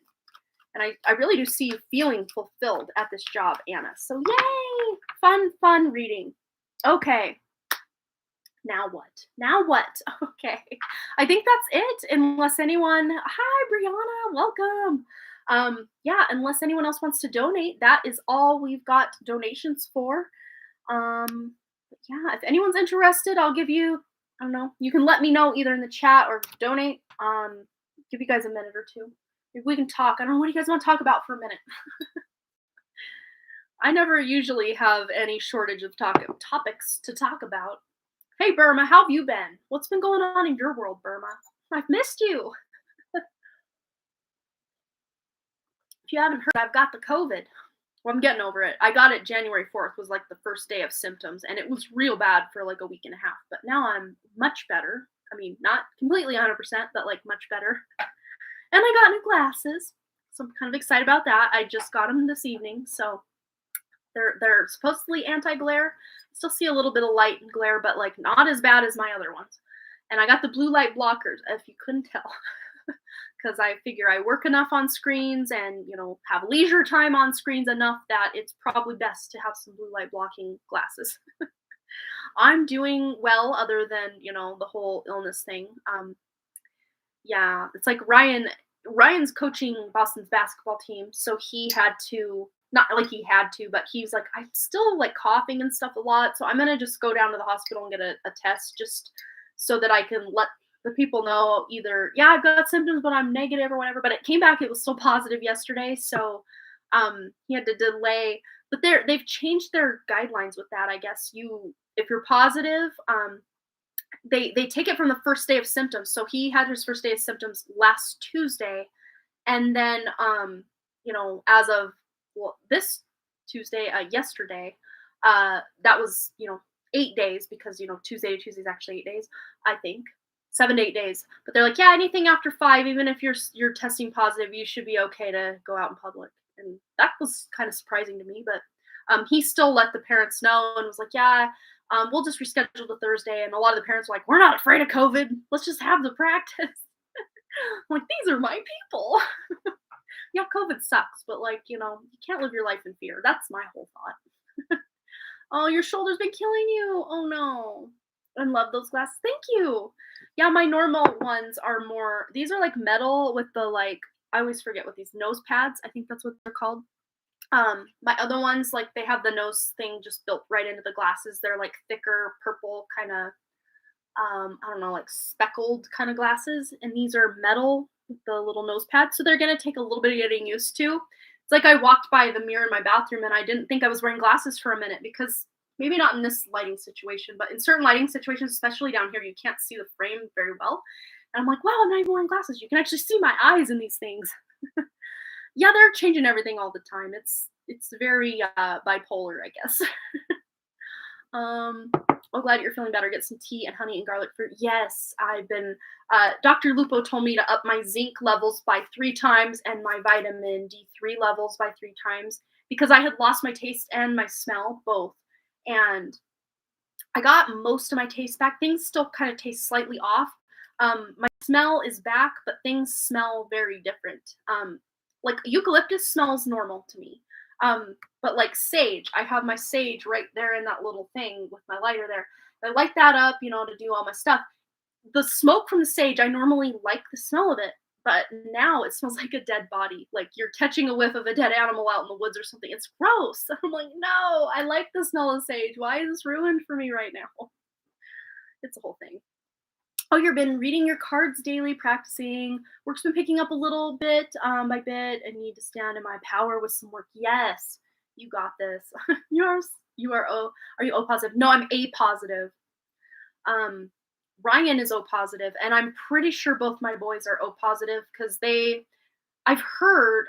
And I really do see you feeling fulfilled at this job, Anna. So yay! Fun reading. Okay. Now what? Okay. I think that's it. Unless anyone, hi Brianna, welcome. Unless anyone else wants to donate, that is all we've got donations for. If anyone's interested, I'll give you, I don't know, you can let me know either in the chat or donate. Give you guys a minute or two. If we can talk. I don't know, what do you guys want to talk about for a minute? I never usually have any shortage of topics to talk about. Hey, Burma, how have you been? What's been going on in your world, Burma? I've missed you. If you haven't heard, I've got the COVID. Well, I'm getting over it. I got it January 4th, was like the first day of symptoms, and it was real bad for like a week and a half. But now I'm much better. I mean, not completely 100%, but like much better. And I got new glasses, so I'm kind of excited about that. I just got them this evening, so they're supposedly anti-glare. I still see a little bit of light and glare, but like not as bad as my other ones. And I got the blue light blockers, if you couldn't tell, because I figure I work enough on screens and have leisure time on screens enough that it's probably best to have some blue light blocking glasses. I'm doing well, other than the whole illness thing. It's like Ryan's coaching Boston's basketball team, so he had to, not like he had to, but he was like, I'm still like coughing and stuff a lot, so I'm gonna just go down to the hospital and get a test, just so that I can let the people know either, I've got symptoms but I'm negative or whatever. But it came back, it was still positive yesterday, so he had to delay. But they've changed their guidelines with that, I guess. If you're positive, they take it from the first day of symptoms. So he had his first day of symptoms last Tuesday, and then as of this Tuesday, yesterday, that was 8 days, because Tuesday to Tuesday is actually 8 days, I think 7 to 8 days. But they're like, anything after 5, even if you're testing positive, you should be okay to go out in public. And that was kind of surprising to me, but he still let the parents know and was like, we'll just reschedule to Thursday. And a lot of the parents were like, we're not afraid of COVID. Let's just have the practice. I'm like, these are my people. Yeah, COVID sucks, but you can't live your life in fear. That's my whole thought. Oh, your shoulder's been killing you. Oh no. And love those glasses. Thank you. Yeah, my normal ones are more these are like metal with the like I always forget what these nose pads, I think that's what they're called. My other ones, like they have the nose thing just built right into the glasses. They're like thicker purple kind of I don't know, like speckled kind of glasses. And these are metal, with the little nose pads. So they're gonna take a little bit of getting used to. It's like I walked by the mirror in my bathroom and I didn't think I was wearing glasses for a minute because maybe not in this lighting situation, but in certain lighting situations, especially down here, you can't see the frame very well. And I'm like, wow, I'm not even wearing glasses. You can actually see my eyes in these things. Yeah, they're changing everything all the time. It's very bipolar, I guess. I'm glad you're feeling better. Get some tea and honey and garlic fruit. Yes, I've been. Dr. Lupo told me to up my zinc levels by 3 times and my vitamin D3 levels by 3 times because I had lost my taste and my smell both. And I got most of my taste back. Things still kind of taste slightly off. My smell is back, but things smell very different. Like eucalyptus smells normal to me. But like sage, I have my sage right there in that little thing with my lighter there. I light that up, to do all my stuff. The smoke from the sage, I normally like the smell of it, but now it smells like a dead body. Like you're catching a whiff of a dead animal out in the woods or something. It's gross. I'm like, no, I like the smell of sage. Why is this ruined for me right now? It's a whole thing. Oh, you've been reading your cards daily, practicing. Work's been picking up a little bit by bit. I need to stand in my power with some work. Yes, you got this. Yours. You are O. Are you O positive? No, I'm A positive. Um, Ryan is O positive, and I'm pretty sure both my boys are O positive because they. I've heard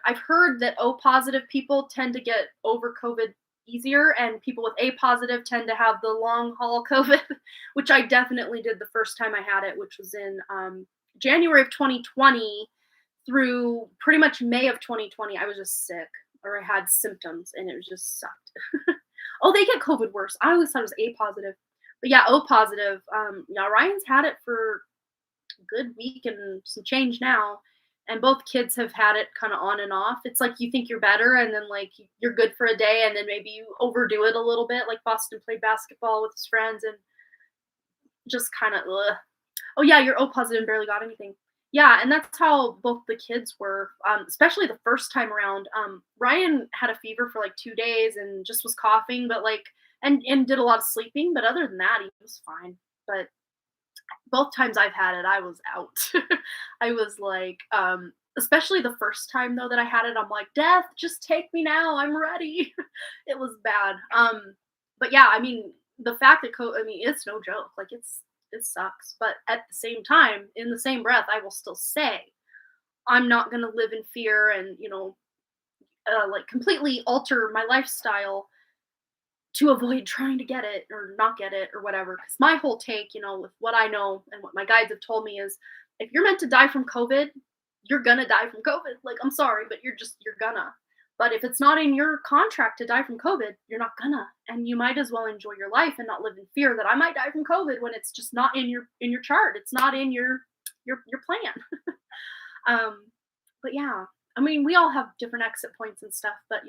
that O positive people tend to get over COVID easier, and people with A positive tend to have the long haul COVID, which I definitely did the first time I had it, which was in January of 2020 through pretty much May of 2020. I was just sick, or I had symptoms, and it was just sucked. Oh, they get COVID worse. I always thought it was A positive, but yeah, O positive. Yeah, Ryan's had it for a good week and some change now, and both kids have had it kind of on and off. It's like you think you're better, and then like you're good for a day, and then maybe you overdo it a little bit. Like Boston played basketball with his friends, and just kind of, oh yeah, you're O positive and barely got anything. Yeah, and that's how both the kids were, especially the first time around. Ryan had a fever for like 2 days and just was coughing, but like, and did a lot of sleeping. But other than that, he was fine. But both times I've had it, I was out. I was like, especially the first time though that I had it, I'm like, death, just take me now. I'm ready. It was bad. But yeah, I mean, the fact that I mean, it's no joke. Like it sucks. But at the same time, in the same breath, I will still say, I'm not gonna live in fear and like completely alter my lifestyle to avoid trying to get it or not get it or whatever. Because my whole take, with what I know and what my guides have told me is if you're meant to die from COVID, you're gonna die from COVID. Like, I'm sorry, but you're gonna. But if it's not in your contract to die from COVID, you're not gonna. And you might as well enjoy your life and not live in fear that I might die from COVID when it's just not in your chart. It's not in your plan. um, but yeah, I mean, we all have different exit points and stuff, but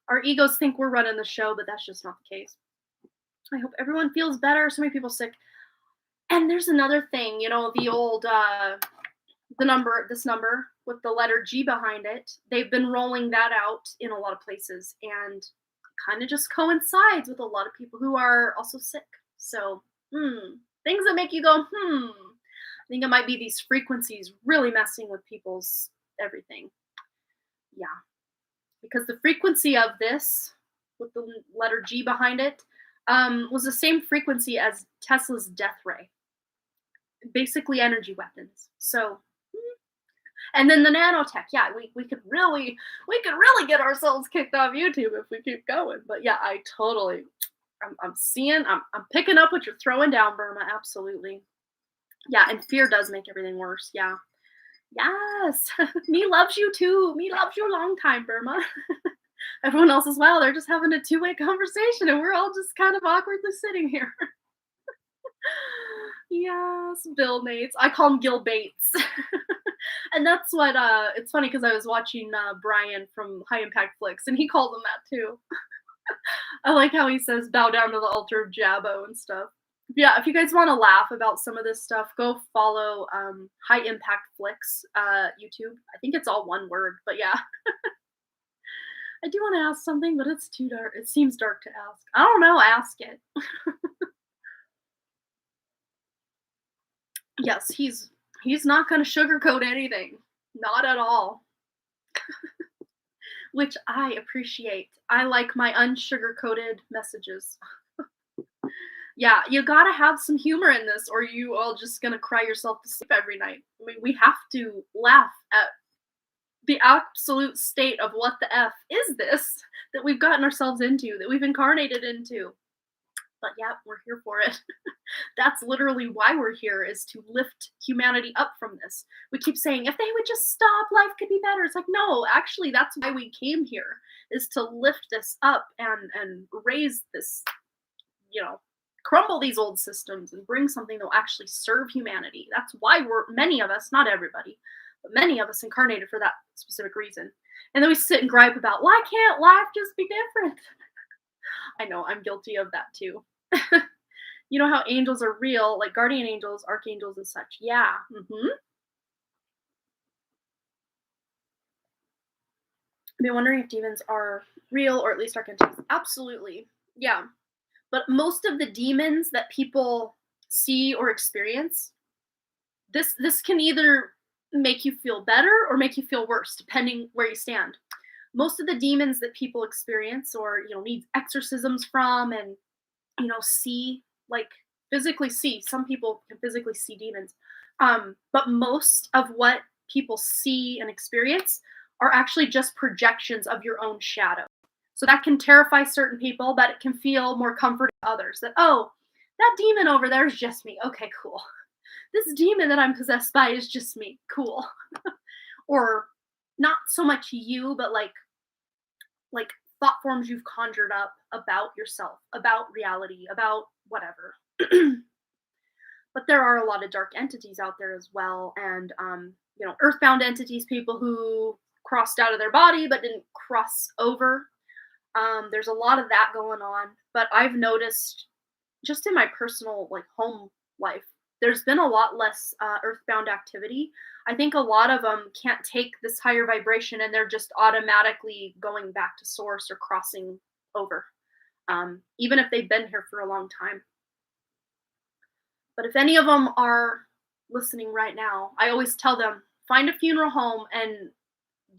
our egos think we're running the show, but that's just not the case. I hope everyone feels better. So many people sick. And there's another thing, the old this number with the letter G behind it. They've been rolling that out in a lot of places and kind of just coincides with a lot of people who are also sick. So, things that make you go, I think it might be these frequencies really messing with people's everything. Yeah. Because the frequency of this, with the letter G behind it, was the same frequency as Tesla's death ray. Basically, energy weapons. So, and then the nanotech. Yeah, we could really get ourselves kicked off YouTube if we keep going. But yeah, I'm picking up what you're throwing down, Burma. Absolutely. Yeah, and fear does make everything worse. Yeah. Yes. Me loves you too. Me loves you a long time, Burma. Everyone else as well. They're just having a two-way conversation and we're all just kind of awkwardly sitting here. Yes, Bill Nates. I call him Gil Bates. And that's what it's funny because I was watching Brian from High Impact Flicks and he called him that too. I like how he says bow down to the altar of Jabbo and stuff. Yeah, if you guys want to laugh about some of this stuff, go follow High Impact Flicks YouTube. I think it's all one word, but yeah. I do want to ask something, but it's too dark. It seems dark to ask. I don't know, ask it. Yes, he's not going to sugarcoat anything. Not at all, which I appreciate. I like my unsugar-coated messages. Yeah, you gotta have some humor in this, or you all just gonna cry yourself to sleep every night. I mean, we have to laugh at the absolute state of what the F is this that we've gotten ourselves into, that we've incarnated into. But yeah, we're here for it. That's literally why we're here, is to lift humanity up from this. We keep saying, if they would just stop, life could be better. It's like, no, actually, that's why we came here, is to lift this up and raise this, you know, crumble these old systems and bring something that will actually serve humanity. That's why many of us, not everybody, but many of us incarnated for that specific reason. And then we sit and gripe about, why can't life just be different? I know, I'm guilty of that too. You know how angels are real, like guardian angels, archangels, and such. Yeah. I've been wondering if demons are real, or at least archangels. Absolutely. Yeah. But most of the demons that people see or experience, this can either make you feel better or make you feel worse, depending where you stand. Most of the demons that people experience, or need exorcisms from, and see, like, physically see, some people can physically see demons, but most of what people see and experience are actually just projections of your own shadow. So that can terrify certain people, but it can feel more comforting to others, that, oh, that demon over there is just me. Okay, cool. This demon that I'm possessed by is just me. Cool. Or not so much you, but like thought forms you've conjured up about yourself, about reality, about whatever. But there are a lot of dark entities out there as well, and earthbound entities, people who crossed out of their body but didn't cross over. There's a lot of that going on, but I've noticed, just in my personal, like, home life, there's been a lot less earthbound activity. I think a lot of them can't take this higher vibration, and they're just automatically going back to source or crossing over, even if they've been here for a long time. But if any of them are listening right now, I always tell them, find a funeral home, and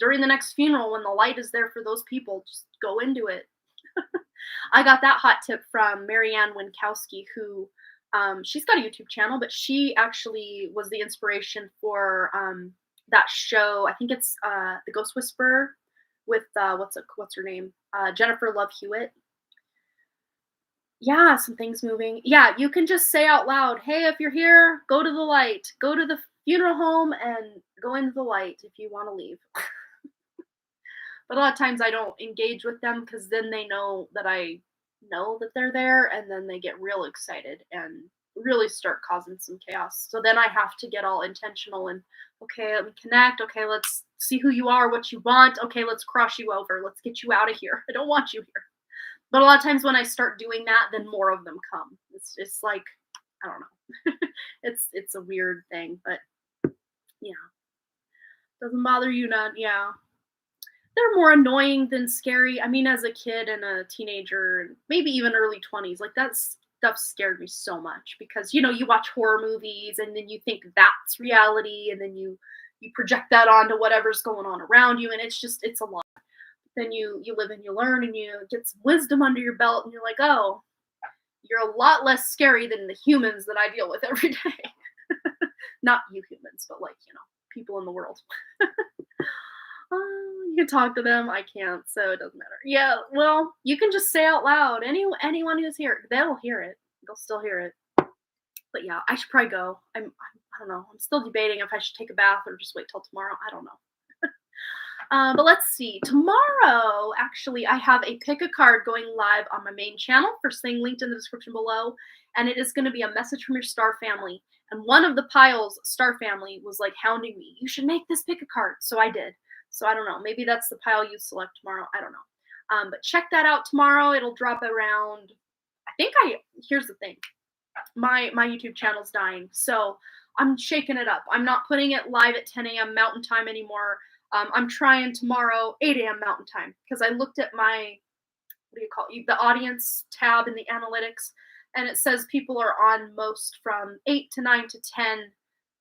during the next funeral, when the light is there for those people, just go into it. I got that hot tip from Marianne Winkowski, who, she's got a YouTube channel, but she actually was the inspiration for that show. I think it's The Ghost Whisperer, with what's her name? Jennifer Love Hewitt. Yeah, some things moving. Yeah, you can just say out loud, hey, if you're here, go to the light. Go to the funeral home and go into the light if you want to leave. But a lot of times I don't engage with them, because then they know that I know that they're there, and then they get real excited and really start causing some chaos. So then I have to get all intentional and, okay, let me connect. Okay, let's see who you are, what you want. Okay, let's cross you over. Let's get you out of here. I don't want you here. But a lot of times when I start doing that, then more of them come. It's like, I don't know. It's a weird thing, but yeah, doesn't bother you none. Yeah, they're more annoying than scary. I mean, as a kid and a teenager, maybe even early 20s, like, that stuff scared me so much, because you watch horror movies, and then you think that's reality, and then you project that onto whatever's going on around you, and it's a lot. Then you live and you learn, and you get some wisdom under your belt, and you're like, oh, you're a lot less scary than the humans that I deal with every day. Not you humans, but, like, people in the world. You can talk to them. I can't, so it doesn't matter. Yeah, well, you can just say out loud. Anyone who's here, they'll hear it. They'll still hear it. But yeah, I should probably go. I don't know. I'm still debating if I should take a bath or just wait till tomorrow. I don't know. But let's see. Tomorrow, actually, I have a pick a card going live on my main channel. First thing linked in the description below. And it is going to be a message from your star family. And one of the piles, star family, was like hounding me. You should make this pick a card. So I did. So I don't know. Maybe that's the pile you select tomorrow. I don't know. But check that out tomorrow. It'll drop around. Here's the thing. my YouTube channel's dying. So I'm shaking it up. I'm not putting it live at 10 a.m. Mountain Time anymore. I'm trying tomorrow 8 a.m. Mountain Time because I looked at my, what do you call it, the audience tab in the analytics, and it says people are on most from 8 to 9 to 10,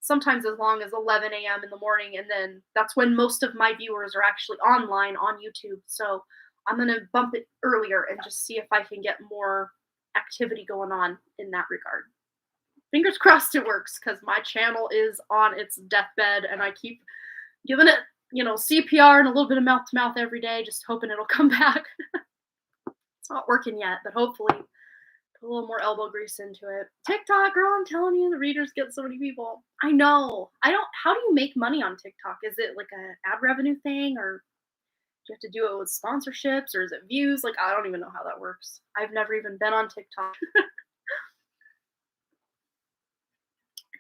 sometimes as long as 11 a.m. in the morning, and then that's when most of my viewers are actually online on YouTube. So I'm gonna bump it earlier and just see if I can get more activity going on in that regard. Fingers crossed it works because my channel is on its deathbed and I keep giving it, CPR and a little bit of mouth to mouth every day, just hoping it'll come back. It's not working yet, but hopefully put a little more elbow grease into it. TikTok, girl, I'm telling you, the readers get so many people. I know. How do you make money on TikTok? Is it like a ad revenue thing, or do you have to do it with sponsorships, or is it views? Like, I don't even know how that works. I've never even been on TikTok.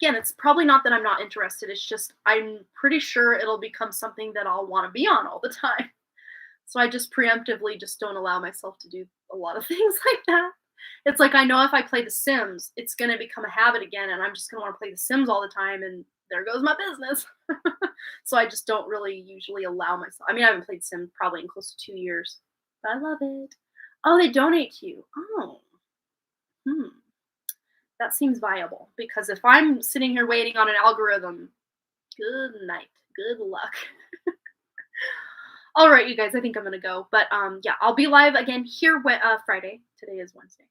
Again, it's probably not that I'm not interested. It's just I'm pretty sure it'll become something that I'll want to be on all the time. So I just preemptively just don't allow myself to do a lot of things like that. It's like I know if I play The Sims, it's gonna become a habit again, and I'm just gonna want to play The Sims all the time, and there goes my business. So I just don't really usually allow myself. I mean, I haven't played Sims probably in close to 2 years, but I love it. Oh, they donate to you. Oh, hmm. That seems viable because if I'm sitting here waiting on an algorithm, good night, good luck. All right, you guys, I think I'm gonna go. But yeah, I'll be live again here Friday. Today is Wednesday.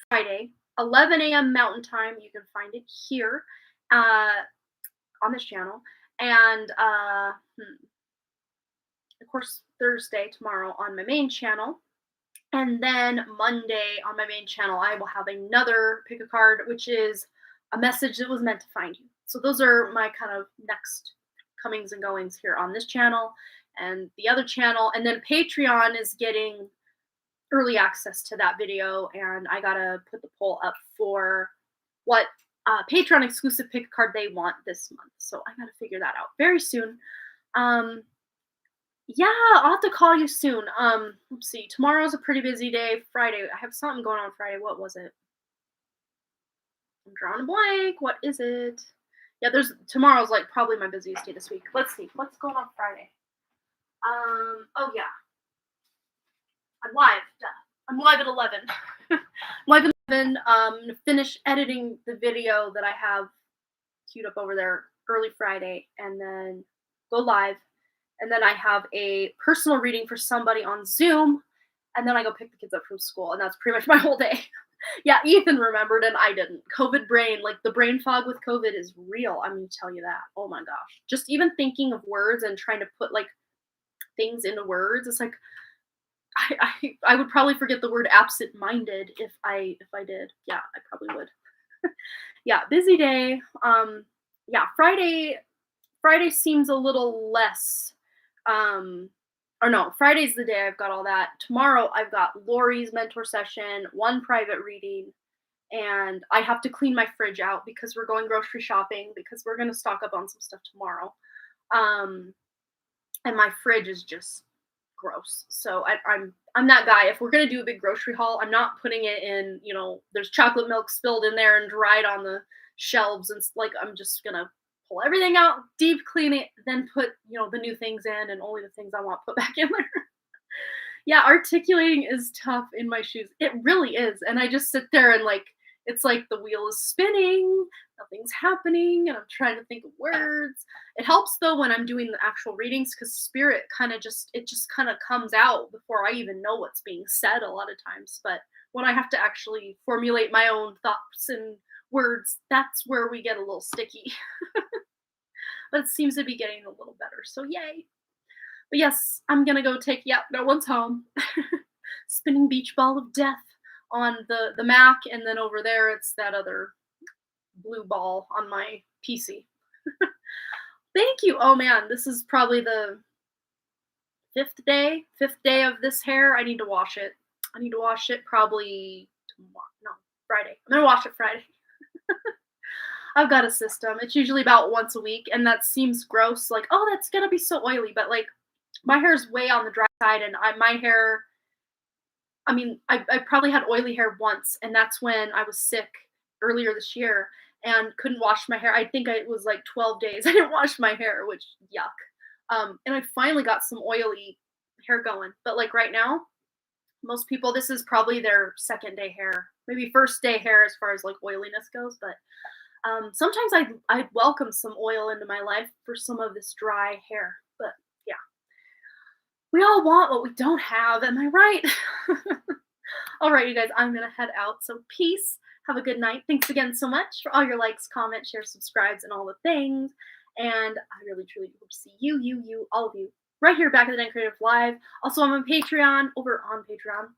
Friday, 11 a.m. Mountain Time. You can find it here uh, on this channel, and of course Thursday tomorrow on my main channel, and then Monday on my main channel I will have another pick a card, which is a message that was meant to find you. So those are my kind of next comings and goings here on this channel and the other channel. And then Patreon is getting early access to that video, and I gotta put the poll up for what Patreon exclusive pick a card they want this month. So I gotta figure that out very soon. Yeah, I'll have to call you soon. Let's see. Tomorrow's a pretty busy day. Friday, I have something going on Friday. What was it? I'm drawing a blank. What is it? Yeah, tomorrow's like probably my busiest day this week. Let's see. What's going on Friday? Oh yeah. I'm live. Duh. I'm live at 11. I'm live at 11. I'm gonna finish editing the video that I have queued up over there early Friday, and then go live. And then I have a personal reading for somebody on Zoom, and then I go pick the kids up from school, and that's pretty much my whole day. Yeah, Ethan remembered and I didn't. COVID brain, like the brain fog with COVID is real. I'm gonna tell you that. Oh my gosh. Just even thinking of words and trying to put like things into words, it's like I would probably forget the word absent-minded if I did. Yeah, I probably would. Yeah, busy day. Yeah, Friday seems a little less or no, Friday's the day I've got all that. Tomorrow I've got Lori's mentor session, one private reading, and I have to clean my fridge out because we're going grocery shopping because we're gonna stock up on some stuff tomorrow. And my fridge is just gross. So I'm that guy. If we're gonna do a big grocery haul, I'm not putting it in, there's chocolate milk spilled in there and dried on the shelves, and like I'm just gonna pull everything out, deep clean it, then put, the new things in and only the things I want put back in there. Yeah, articulating is tough in my shoes. It really is. And I just sit there and like it's like the wheel is spinning, nothing's happening, and I'm trying to think of words. It helps though when I'm doing the actual readings because spirit just kind of comes out before I even know what's being said a lot of times. But when I have to actually formulate my own thoughts and words, that's where we get a little sticky. But it seems to be getting a little better. So yay. But yes, I'm gonna go no one's home. Spinning beach ball of death on the Mac, and then over there it's that other blue ball on my PC. Thank you. Oh man, this is probably the fifth day of this hair. I need to wash it. I need to wash it probably tomorrow. No, Friday. I'm gonna wash it Friday. I've got a system. It's usually about once a week, and that seems gross. Like, oh, that's gonna be so oily, but like, my hair is way on the dry side, and my hair. I mean, I probably had oily hair once, and that's when I was sick, earlier this year and couldn't wash my hair. I think it was like 12 days I didn't wash my hair, which yuck. And I finally got some oily hair going. But like right now, most people, this is probably their second day hair, maybe first day hair as far as like oiliness goes. But sometimes I'd welcome some oil into my life for some of this dry hair. But yeah, we all want what we don't have. Am I right? All right, you guys, I'm going to head out. So peace. Have a good night. Thanks again so much for all your likes, comments, shares, subscribes, and all the things. And I really, truly hope to see you, all of you, right here back at the Den Creative Live. Also, I'm on Patreon, over on Patreon,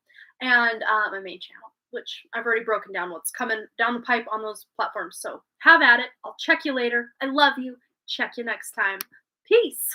and my main channel, which I've already broken down what's coming down the pipe on those platforms. So have at it. I'll check you later. I love you. Check you next time. Peace.